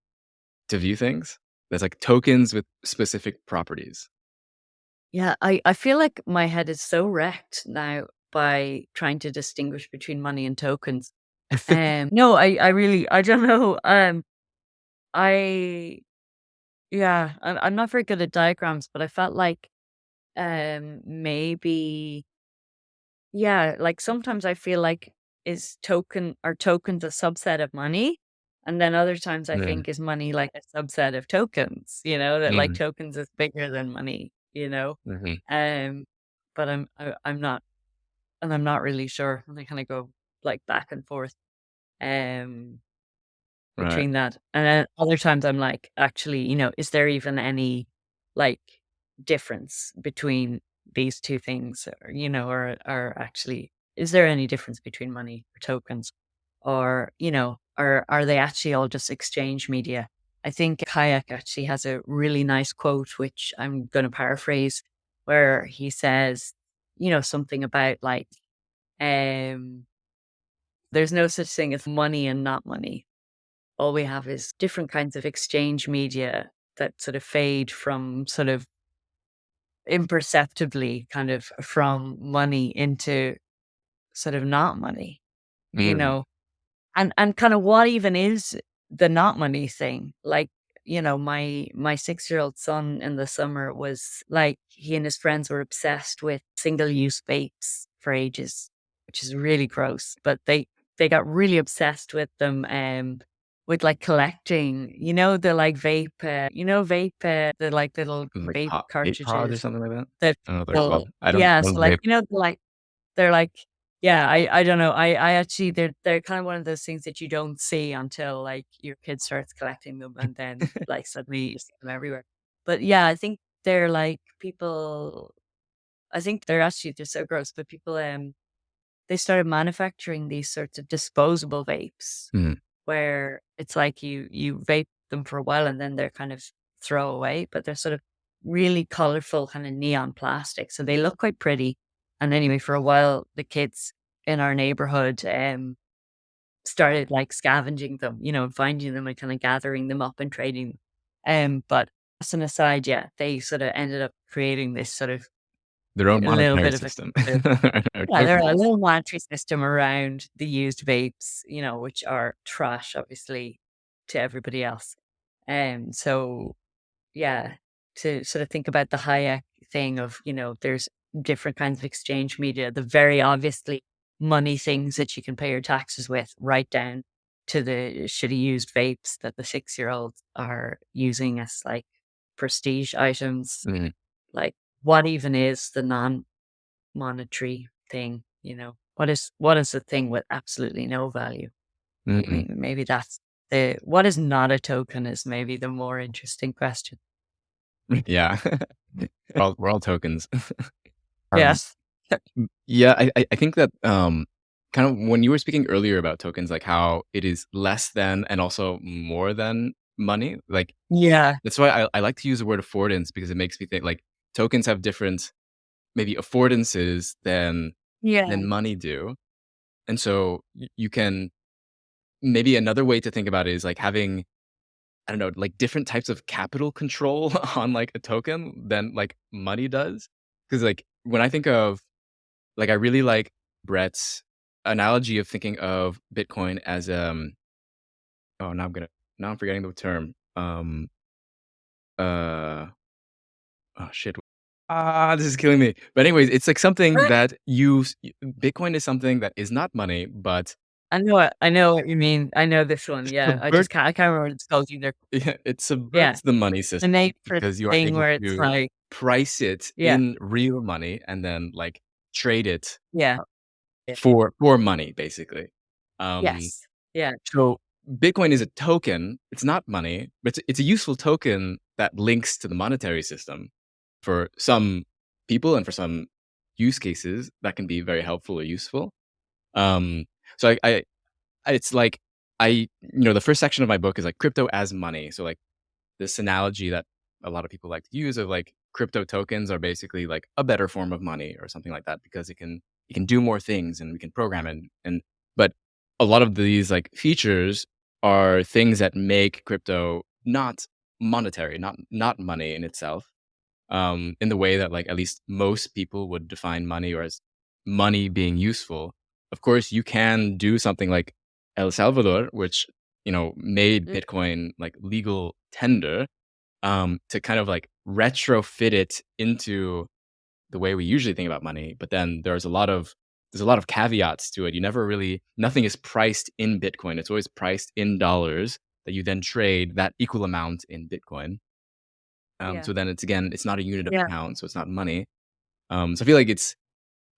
view things? There's like tokens with specific properties. Yeah, I feel like my head is so wrecked now by trying to distinguish between money and tokens. No, I really I don't know. I yeah, I'm not very good at diagrams, but I felt like maybe yeah, like sometimes I feel like is token are tokens a subset of money? And then other times I Yeah. think is money like a subset of tokens, that like Mm, tokens is bigger than money. mhm. Um, but I'm not, and I'm not really sure. And I kind of go like back and forth um Right. between that. And then other times I'm like, actually, is there even any like difference between these two things? Or actually is there any difference between money or tokens? Or, are they actually all just exchange media? I think Hayek actually has a really nice quote, which I'm going to paraphrase, where he says, something about like, um, there's no such thing as money and not money. All we have is different kinds of exchange media that sort of fade from sort of imperceptibly kind of from money into sort of not money, you Mm, know? And kind of what even is the not money thing? Like, my 6-year-old son in the summer was like, he and his friends were obsessed with single-use vapes for ages, which is really gross. But they got really obsessed with them, with like collecting, the like vape, the like little like vape pop, vape pods or cartridges something like that. that I don't know what they're people, called. I yeah, so don't like, vape. like they're like, yeah, I don't know. I actually they're kind of one of those things that you don't see until like your kid starts collecting them, and then like suddenly you see them everywhere. But yeah, I think they're like people, I think they're actually just so gross, but people they started manufacturing these sorts of disposable vapes. Mm. where it's like you vape them for a while and then they're kind of throw away, but they're sort of really colorful kind of neon plastic. So they look quite pretty. And anyway, for a while, the kids in our neighborhood started like scavenging them, and finding them and kind of gathering them up and trading. But as an aside, yeah, they sort of ended up creating this sort of Their own a little monetary bit of a system. Or yeah, they're a tokens. little monetary system around the used vapes, which are trash, obviously, to everybody else. So yeah, to sort of think about the Hayek thing of, there's different kinds of exchange media, the very obviously money things that you can pay your taxes with, right down to the shitty used vapes that the 6-year-olds are using as like prestige items. Mhm, Like, what even is the non-monetary thing? What is the thing with absolutely no value? mhm. Maybe that's the what is not a token is maybe the more interesting question. Yeah. We're all tokens. Um, Yes. yeah, I think that, kind of when you were speaking earlier about tokens, like how it is less than and also more than money, like, Yeah. that's why I like to use the word affordance because it makes me think, like, tokens have different maybe affordances than Yeah. money do, and so you can maybe another way to think about it is, like, having, I don't know, like, different types of capital control on, like, a token than, like, money does. Because like, when I think of like, I really like Brett's analogy of thinking of Bitcoin as, oh, now I'm forgetting the term. Uh, oh, shit. This is killing me. But anyways, it's like something that Bitcoin is something that is not money, but I know what you mean. I know this one, yeah. subvert I can't remember what it's called either. yeah, it Yeah. subverts the money The system name for because you are thing able where it's to like price it yeah, in real money and then, like, trade it, yeah, uh, yeah. for money, basically. Um, Yes. Yeah. so Bitcoin is a token, it's not money, but it's a useful token that links to the monetary system for some people and for some use cases that can be very helpful or useful. Um, so it's like the first section of my book is, like, crypto as money. So, like, this analogy that a lot of people like to use of, like, crypto tokens are basically like a better form of money or something like that because it can do more things and we can program it and but a lot of these, like, features are things that make crypto not monetary, not money in itself, in the way that, like, at least most people would define money or as money being useful. Of course, you can do something like El Salvador, which, made Mm, Bitcoin, like, legal tender, to kind of, like, retrofit it into the way we usually think about money, but then there's a lot of caveats to it. You never really Nothing is priced in Bitcoin. It's always priced in dollars that you then trade that equal amount in Bitcoin. yeah. So then it's not a unit of Yeah. account, so it's not money. So I feel like it's,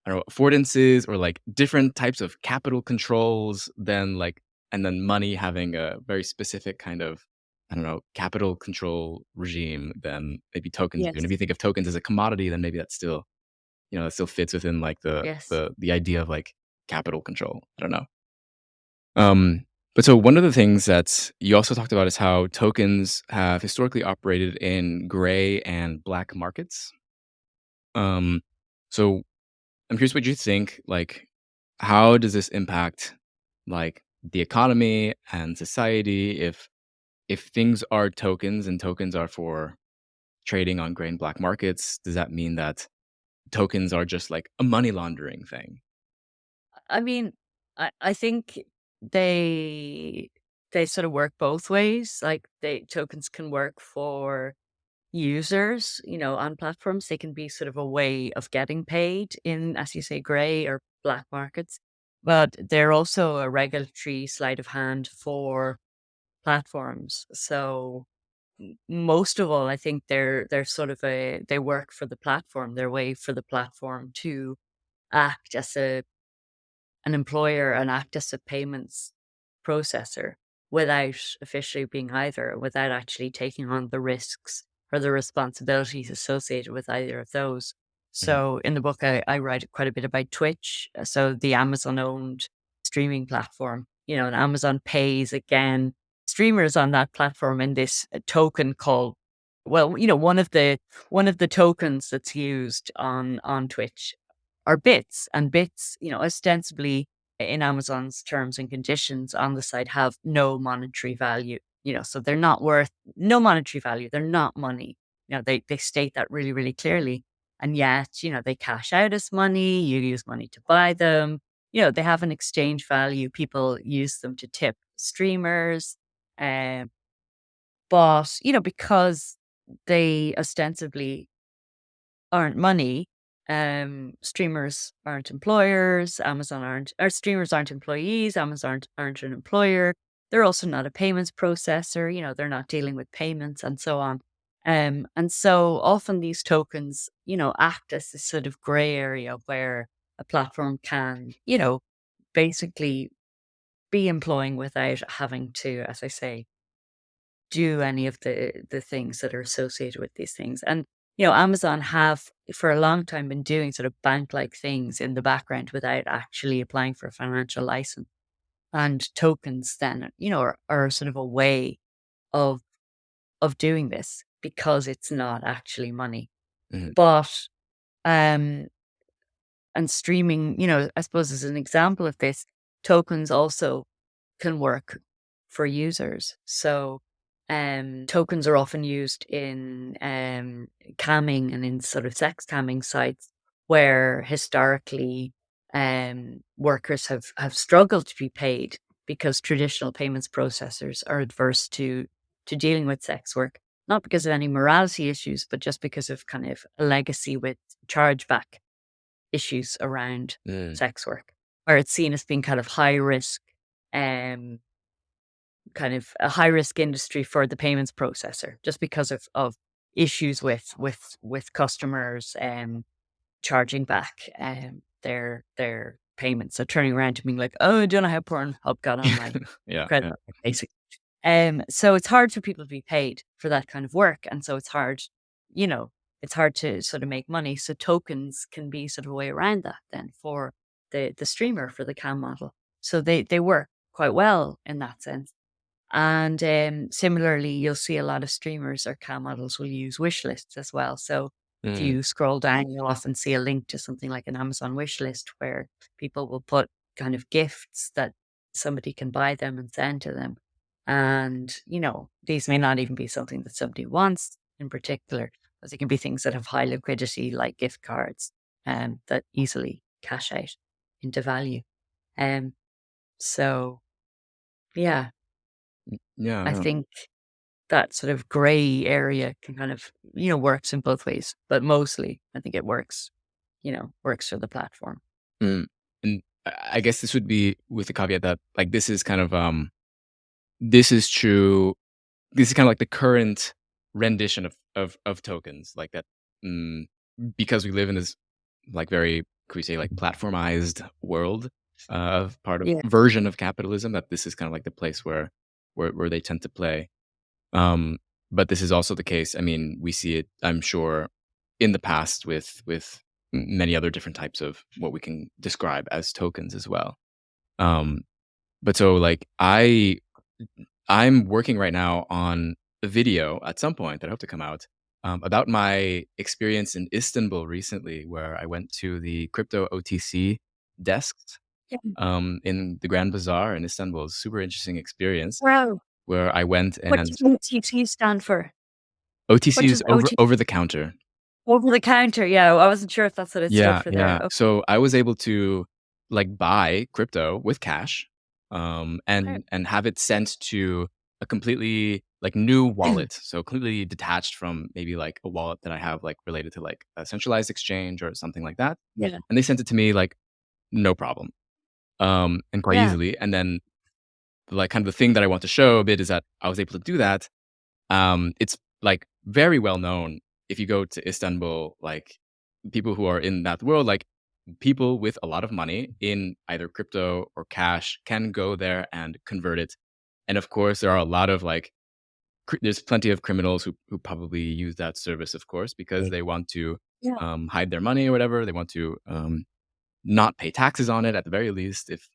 I don't know, affordances or, like, different types of capital controls than, like, and then money having a very specific kind of, I don't know, capital control regime than maybe tokens do. And if Yes. you think of tokens as a commodity, then maybe that still fits within, like, the Yes. the the idea of, like, capital control. I don't know. Um, but so one of the things that you also talked about is how tokens have historically operated in gray and black markets. Um, so I'm curious what you think, like, how does this impact, like, the economy and society if things are tokens and tokens are for trading on gray and black markets, does that mean that tokens are just like a money laundering thing? I mean, I think they they sort of work both ways. Like they tokens can work for users, on platforms. They can be sort of a way of getting paid in, as you say, gray or black markets. But they're also a regulatory sleight of hand for platforms. So most of all, I think they're sort of they work for the platform. They're a way for the platform to act as an employer and act as a payments processor without officially being either, without actually taking on the risks or the responsibilities associated with either of those. Mhm, So in the book, I write quite a bit about Twitch. So the Amazon owned streaming platform. and Amazon pays again streamers on that platform in this token called, well, one of the tokens that's used on Twitch are bits, and bits, ostensibly in Amazon's terms and conditions on the site have no monetary value. So they're not worth no monetary value. They're not money. They state that really, really clearly. And yet, they cash out as money. You use money to buy them. They have an exchange value. People use them to tip streamers. Um, but, because they ostensibly aren't money, streamers aren't employers, Amazon aren't, or streamers aren't employees, Amazon aren't an employer. They're also not a payments processor, they're not dealing with payments and so on. And so often these tokens, act as this sort of gray area where a platform can, basically be employing without having to, as I say, do any of the things that are associated with these things. And, Amazon have for a long time been doing sort of bank-like things in the background without actually applying for a financial license. And tokens then, are sort of a way of doing this because it's not actually money. Mhm, But um and streaming, I suppose as an example of this, tokens also can work for users. So, tokens are often used in camming and in sort of sex camming sites where historically workers have struggled to be paid because traditional payments processors are adverse to dealing with sex work, not because of any morality issues, but just because of kind of a legacy with chargeback issues around mm, sex work, where it's seen as being kind of high risk, um, kind of a high risk industry for the payments processor, just because of issues with customers charging back their payments. So turning around to being like, oh, I don't know how Pornhub got on my yeah, credit, yeah, basically. So it's hard for people to be paid for that kind of work, and so you know, it's hard to sort of make money. So tokens can be sort of a way around that then for the streamer for the cam model. So they work quite well in that sense. And similarly, you'll see a lot of streamers or cam models will use wish lists as well. So if mm, you scroll down, you'll often see a link to something like an Amazon wish list where people will put kind of gifts that somebody can buy them and send to them. And, these may not even be something that somebody wants in particular, but they can be things that have high liquidity, like gift cards, that easily cash out into value. Um, so yeah, yeah, I yeah. think that sort of gray area can kind of, works in both ways, but mostly I think it works for the platform. Mm. And I guess this would be with the caveat that, like, this is kind of, this is true. This is kind of like the current rendition of tokens, like that, mm, because we live in this, like, very, could we say, like, platformized world, of part of Yeah. version of capitalism, that this is kind of like the place where they tend to play. Um, but this is also the case. I mean, we see it, I'm sure, in the past with many other different types of what we can describe as tokens as well. Um, but so like I'm working right now on a video at some point that I hope to come out, about my experience in Istanbul recently, where I went to the crypto OTC desks, Yeah. in the Grand Bazaar in Istanbul. It was a super interesting experience Wow. where I went, What and does OTT stand for? OTC What is does OT over the counter. over the counter? Yeah, I wasn't sure if that's what it stood Yeah, for there. yeah. Okay. So I was able to, like, buy crypto with cash, Right. and have it sent to a completely, like, new wallet, so completely detached from maybe, like, a wallet that I have, like, related to, like, a centralized exchange or something like that, Yeah. and they sent it to me, like, no problem, and quite Yeah. easily, and then, like, kind of the thing that I want to show a bit is that I was able to do that. It's, like, very well known if you go to Istanbul, like, people who are in that world, like, people with a lot of money in either crypto or cash can go there and convert it. And of course, there are a lot of, like, there's plenty of criminals who probably use that service, of course, because they want to, Yeah. hide their money or whatever. They want to, not pay taxes on it at the very least, if,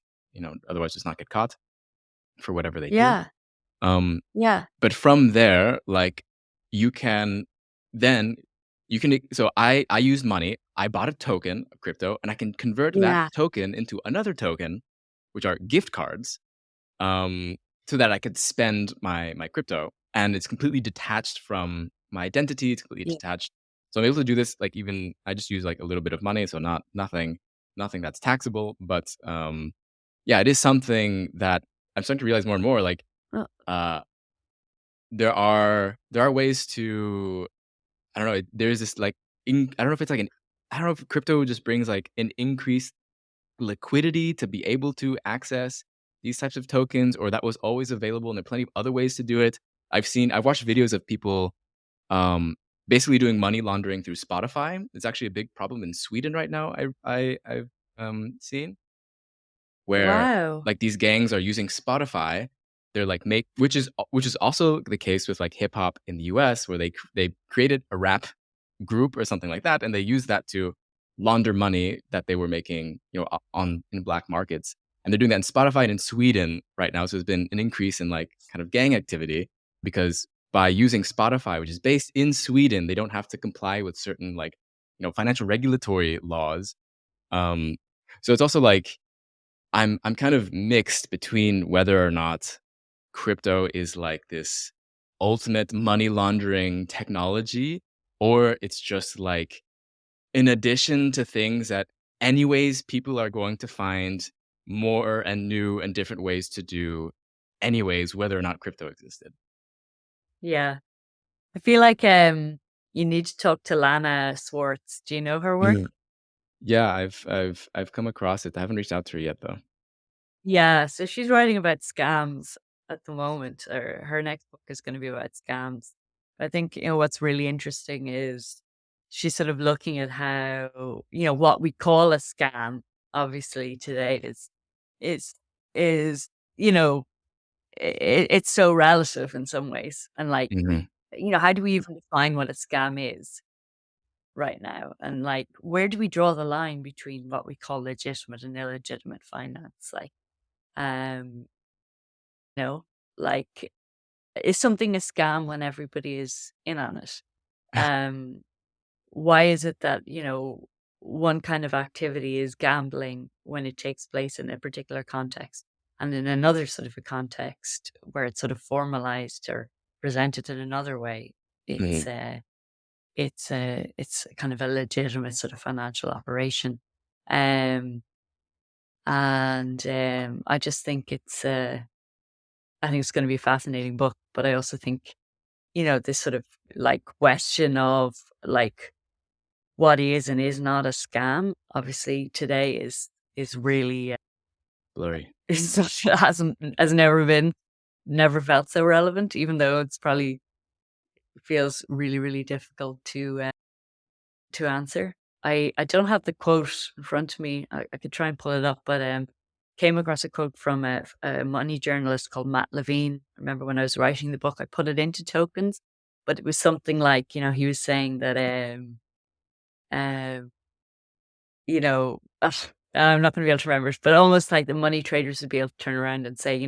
otherwise just not get caught. for whatever they do. Yeah. Um, Yeah. but from there, like, you can then you can so I used money. I bought a token of crypto, and I can convert that Yeah. token into another token, which are gift cards, um, so that I could spend my crypto, and it's completely detached from my identity. It's completely Yeah. detached. So I'm able to do this, like, even I just use, like, a little bit of money, so nothing that's taxable, but, yeah, it is something that I'm starting to realize more and more, like, Uh, uh, there are ways to, I don't know, there's this, like, I don't know if it's like an I don't know if crypto just brings, like, an increased liquidity to be able to access these types of tokens, or that was always available, and there are plenty of other ways to do it. I've watched videos of people, um, basically doing money laundering through Spotify. It's actually a big problem in Sweden right now, I've, seen, where, wow. like, these gangs are using Spotify. They're like make which is also the case with, like, hip hop in the US, where they created a rap group or something like that, and they used that to launder money that they were making, on in black markets. And they're doing that in Spotify and in Sweden right now. So there's been an increase in, like, kind of gang activity, because by using Spotify, which is based in Sweden, they don't have to comply with certain, like, financial regulatory laws. Um, so it's also like I'm kind of mixed between whether or not crypto is like this ultimate money laundering technology, or it's just like in addition to things that anyways people are going to find more and new and different ways to do anyways, whether or not crypto existed. Yeah. I feel like, you need to talk to Lana Swartz. Do you know her work? Mhm. Yeah, I've come across it. I haven't reached out to her yet though. Yeah, so she's writing about scams at the moment, or her next book is gonna be about scams. I think, what's really interesting is she's sort of looking at how, what we call a scam, obviously today is is, you know, it's so relative in some ways. And like, Mhm. how do we even define what a scam is right now? And like, where do we draw the line between what we call legitimate and illegitimate finance? Like, um, you know, like, is something a scam when everybody is in on it? Um, why is it that, one kind of activity is gambling when it takes place in a particular context, and in another sort of a context where it's sort of formalized or presented in another way, it's Mhm. a it's kind of a legitimate sort of financial operation. Um, and I just think I think it's going to be a fascinating book, but I also think, this sort of like question of like what is and is not a scam, obviously today is really Blurry. is such has never been, never felt so relevant, even though it's probably feels really, really difficult to answer. I don't have the quote in front of me. I could try and pull it up, but came across a quote from a money journalist called Matt Levine. I remember when I was writing the book, I put it into tokens, but it was something like, he was saying that um I'm not going to be able to remember it, but almost like the money traders would be able to turn around and say,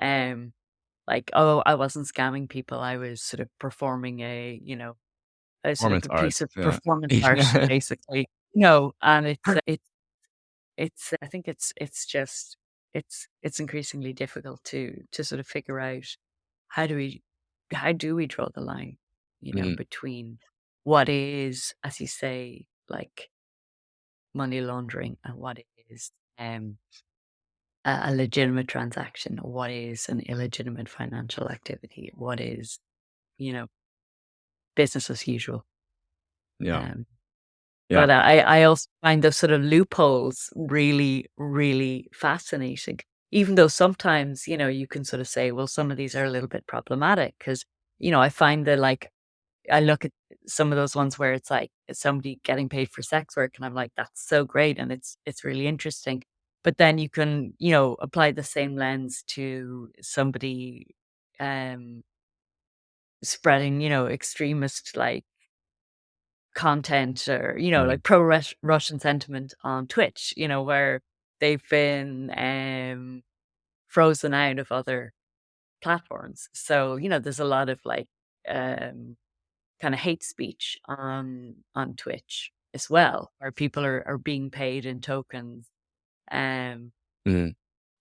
um, like, oh, I wasn't scamming people. I was sort of performing a sort of Performance a art. piece of Yeah. performance art, basically. And I think it's increasingly difficult to sort of figure out how do we how do we draw the line, Mhm. between what is, as you say, like money laundering, and what is um a legitimate transaction, or what is an illegitimate financial activity, what is, you know, business as usual. Yeah. Um Yeah. But I also find those sort of loopholes really, really fascinating. Even though sometimes, you can sort of say, well, some of these are a little bit problematic because, I find that like I look at some of those ones where it's like somebody getting paid for sex work, and I'm like, that's so great and it's really interesting. But then you can, apply the same lens to somebody um spreading, extremist like content, or, Mhm. like pro Russian sentiment on Twitch, where they've been frozen out of other platforms. So, there's a lot of like kind of hate speech on Twitch as well, where people are being paid in tokens um Mhm.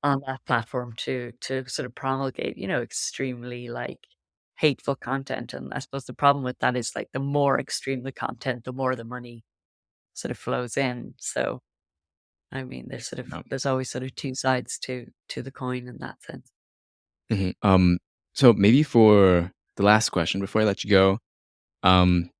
on that platform to sort of promulgate, extremely like hateful content. And I suppose the problem with that is like the more extreme the content, the more the money sort of flows in. So I mean Yeah. there's always sort of two sides to the coin in that sense. Mhm. So maybe for the last question before I let you go,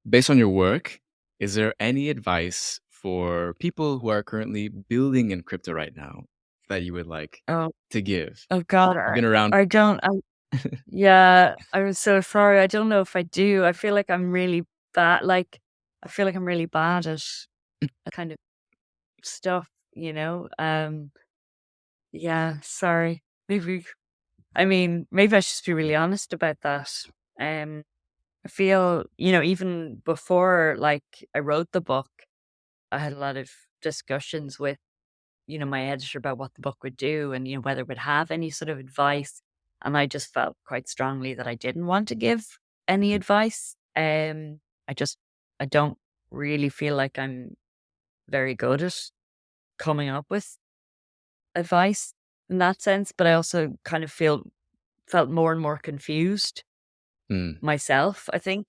based on your work, is there any advice for people who are currently building in crypto right now that you would like Oh, to give? oh God, You've been around. I don't. Yeah, I was so sorry. I don't know if I do. I feel like I'm really bad. Like, I feel like I'm really bad at kind of stuff, you know? Yeah, sorry. Maybe, I mean, maybe I should just be really honest about that. Um, I feel, even before like I wrote the book, I had a lot of discussions with, my editor about what the book would do and, whether it would have any sort of advice. And I just felt quite strongly that I didn't want to give any advice. I just, I don't really feel like I'm very good at coming up with advice in that sense. But I also kind of felt more and more confused Mm, myself, I think,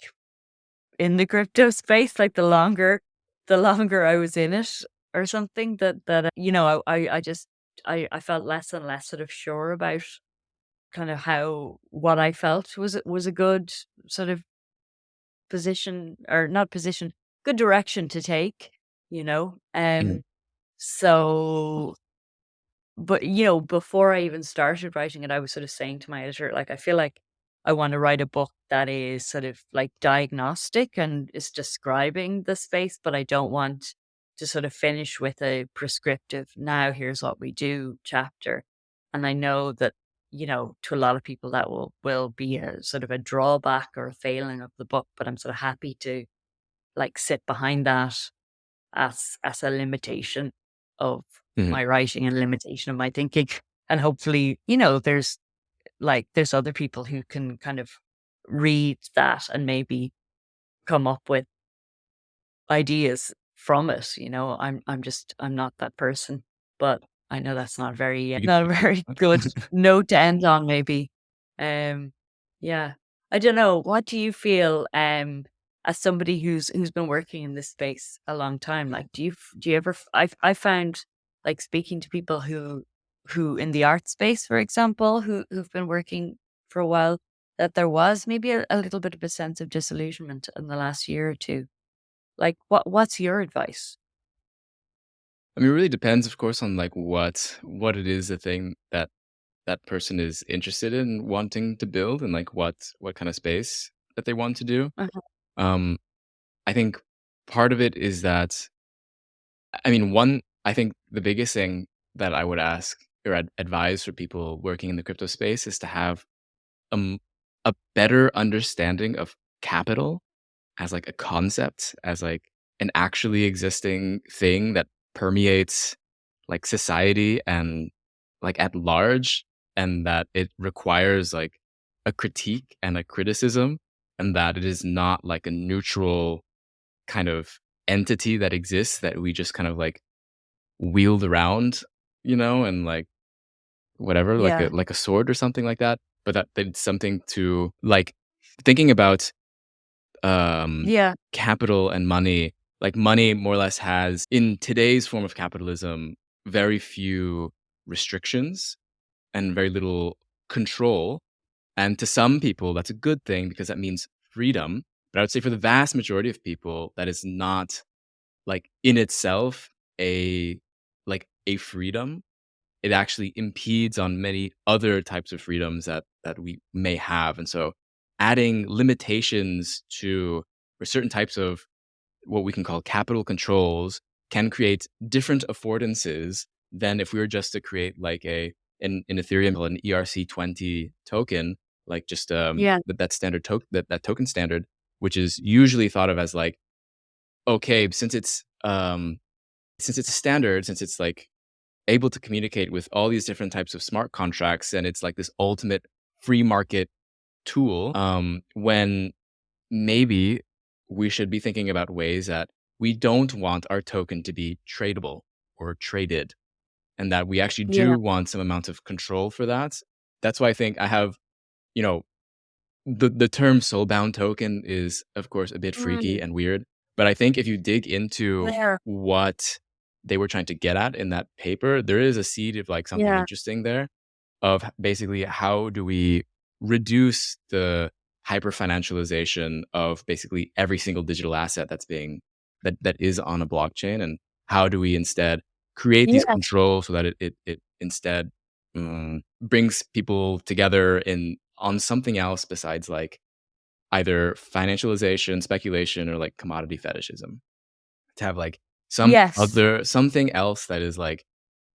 in the crypto space, like the longer I was in it or something that I just I felt less and less sort of sure about kind of how what I felt was a good sort of position or not position, good direction to take, you know. mhm, So but, before I even started writing it, I was sort of saying to my editor, like, I feel like I want to write a book that is sort of like diagnostic and is describing the space, but I don't want to sort of finish with a prescriptive, now here's what we do chapter. And I know that, to a lot of people that will be a sort of a drawback or a failing of the book, but I'm sort of happy to like sit behind that as a limitation of mhm, my writing and limitation of my thinking. And hopefully, there's other people who can kind of read that and maybe come up with ideas from it. I'm not that person. But I know that's you could not a do very good that. note to end on maybe. Um yeah. I don't know. What do you feel as somebody who's been working in this space a long time? Like do you ever I found like speaking to people who in the art space, for example, who've been working for a while, that there was maybe a little bit of a sense of disillusionment in the last year or two. Like what's your advice? I mean, it really depends, of course, on like what it is the thing that that person is interested in wanting to build and like what kind of space that they want to do. Uh-huh. Um, I think part of it is that I mean, I think the biggest thing that I would ask or advise for people working in the crypto space is to have um, a better understanding of capital as like a concept, as like an actually existing thing that permeates like society and like at large, and that it requires like a critique and a criticism, and that it is not like a neutral kind of entity that exists that we just kind of like wield around, and like whatever, Yeah. like a sword or something like that, but that it's something to like thinking about um Yeah. capital and money. Like money more or less has in today's form of capitalism very few restrictions and very little control. And to some people that's a good thing because that means freedom, but I would say for the vast majority of people that is not like in itself a a freedom. It actually impedes on many other types of freedoms that we may have. And so adding limitations to for certain types of what we can call capital controls can create different affordances than if we were just to create like in Ethereum an ERC20 token, like just Yeah. that standard token that token standard, which is usually thought of as like, okay, since it's a standard, since it's like able to communicate with all these different types of smart contracts, and it's like this ultimate free market tool, when maybe we should be thinking about ways that we don't want our token to be tradable or traded, and that we actually Yeah. do want some amount of control for that. That's why I think I have, you know, the term soulbound token is, of course, a bit freaky Mm. and weird, but I think if you dig into There. what they were trying to get at in that paper, there is a seed of, like, something Yeah. interesting there of basically how do we reduce the hyper financialization of basically every single digital asset that is on a blockchain, and how do we instead create these Yeah. controls so that it instead brings people together in on something else besides like either financialization, speculation, or like commodity fetishism. To have like Yes. something else that is like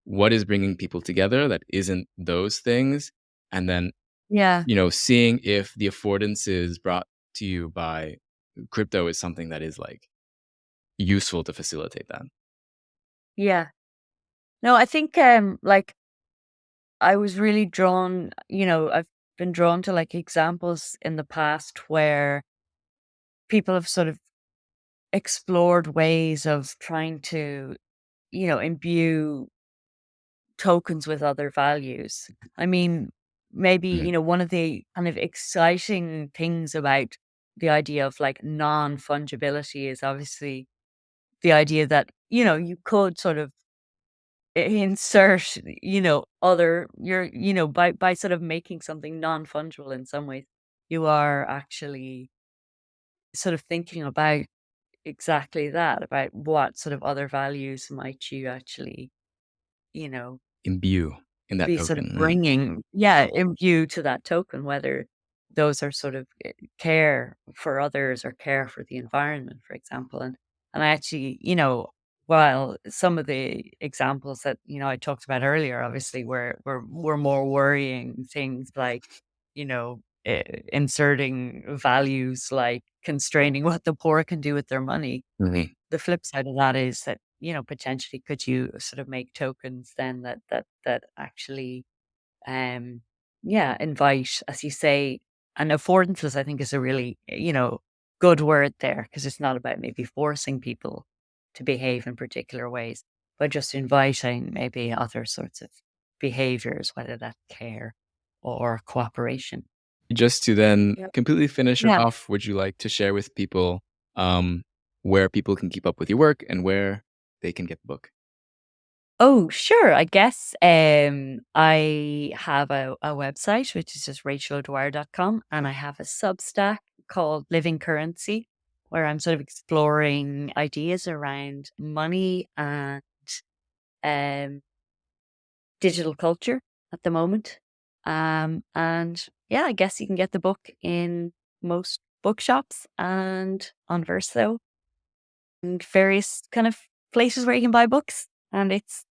what is bringing people together that isn't those things, and then, Yeah. seeing if the affordances brought to you by crypto is something that is like useful to facilitate that. Yeah. No, I think, like, I was really drawn, I've been drawn to, like, examples in the past where people have sort of explored ways of trying to, imbue tokens with other values. I mean, maybe, Mhm. one of the kind of exciting things about the idea of like non-fungibility is obviously the idea that, you could sort of insert, other by sort of making something non-fungible in some ways, you are actually sort of thinking about exactly that, about what sort of other values might you actually, you know, Imbue in that be sort of token, right? bringing, yeah, imbue to that token, whether those are sort of care for others or care for the environment, for example. And I actually, while some of the examples that I talked about earlier, obviously, were more worrying things like, inserting values like constraining what the poor can do with their money. Mhm. The flip side of that is that, potentially could you sort of make tokens then that actually, um, yeah, invite, as you say, and affordances, I think is a really, good word there because it's not about maybe forcing people to behave in particular ways, but just inviting maybe other sorts of behaviors, whether that's care or cooperation. Just to then Yep. completely finish it Yeah. off, would you like to share with people, um, where people can keep up with your work and where they can get the book? Oh, sure. I guess I have a website, which is just rachelo'dwyer.com, and I have a Substack called Living Currency, where I'm sort of exploring ideas around money and um, digital culture at the moment. And yeah, I guess you can get the book in most bookshops and on Verso and various kind of places where you can buy books. And it's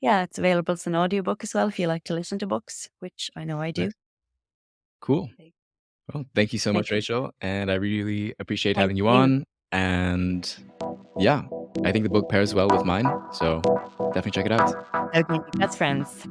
available as an audiobook as well if you like to listen to books, which I know I do. Nice. Cool. Thank Well, thank you so much, thank you. Rachel, and I really appreciate Thank having you you. on, and yeah, I think the book pairs well with mine, so definitely check it out. Okay, best friends.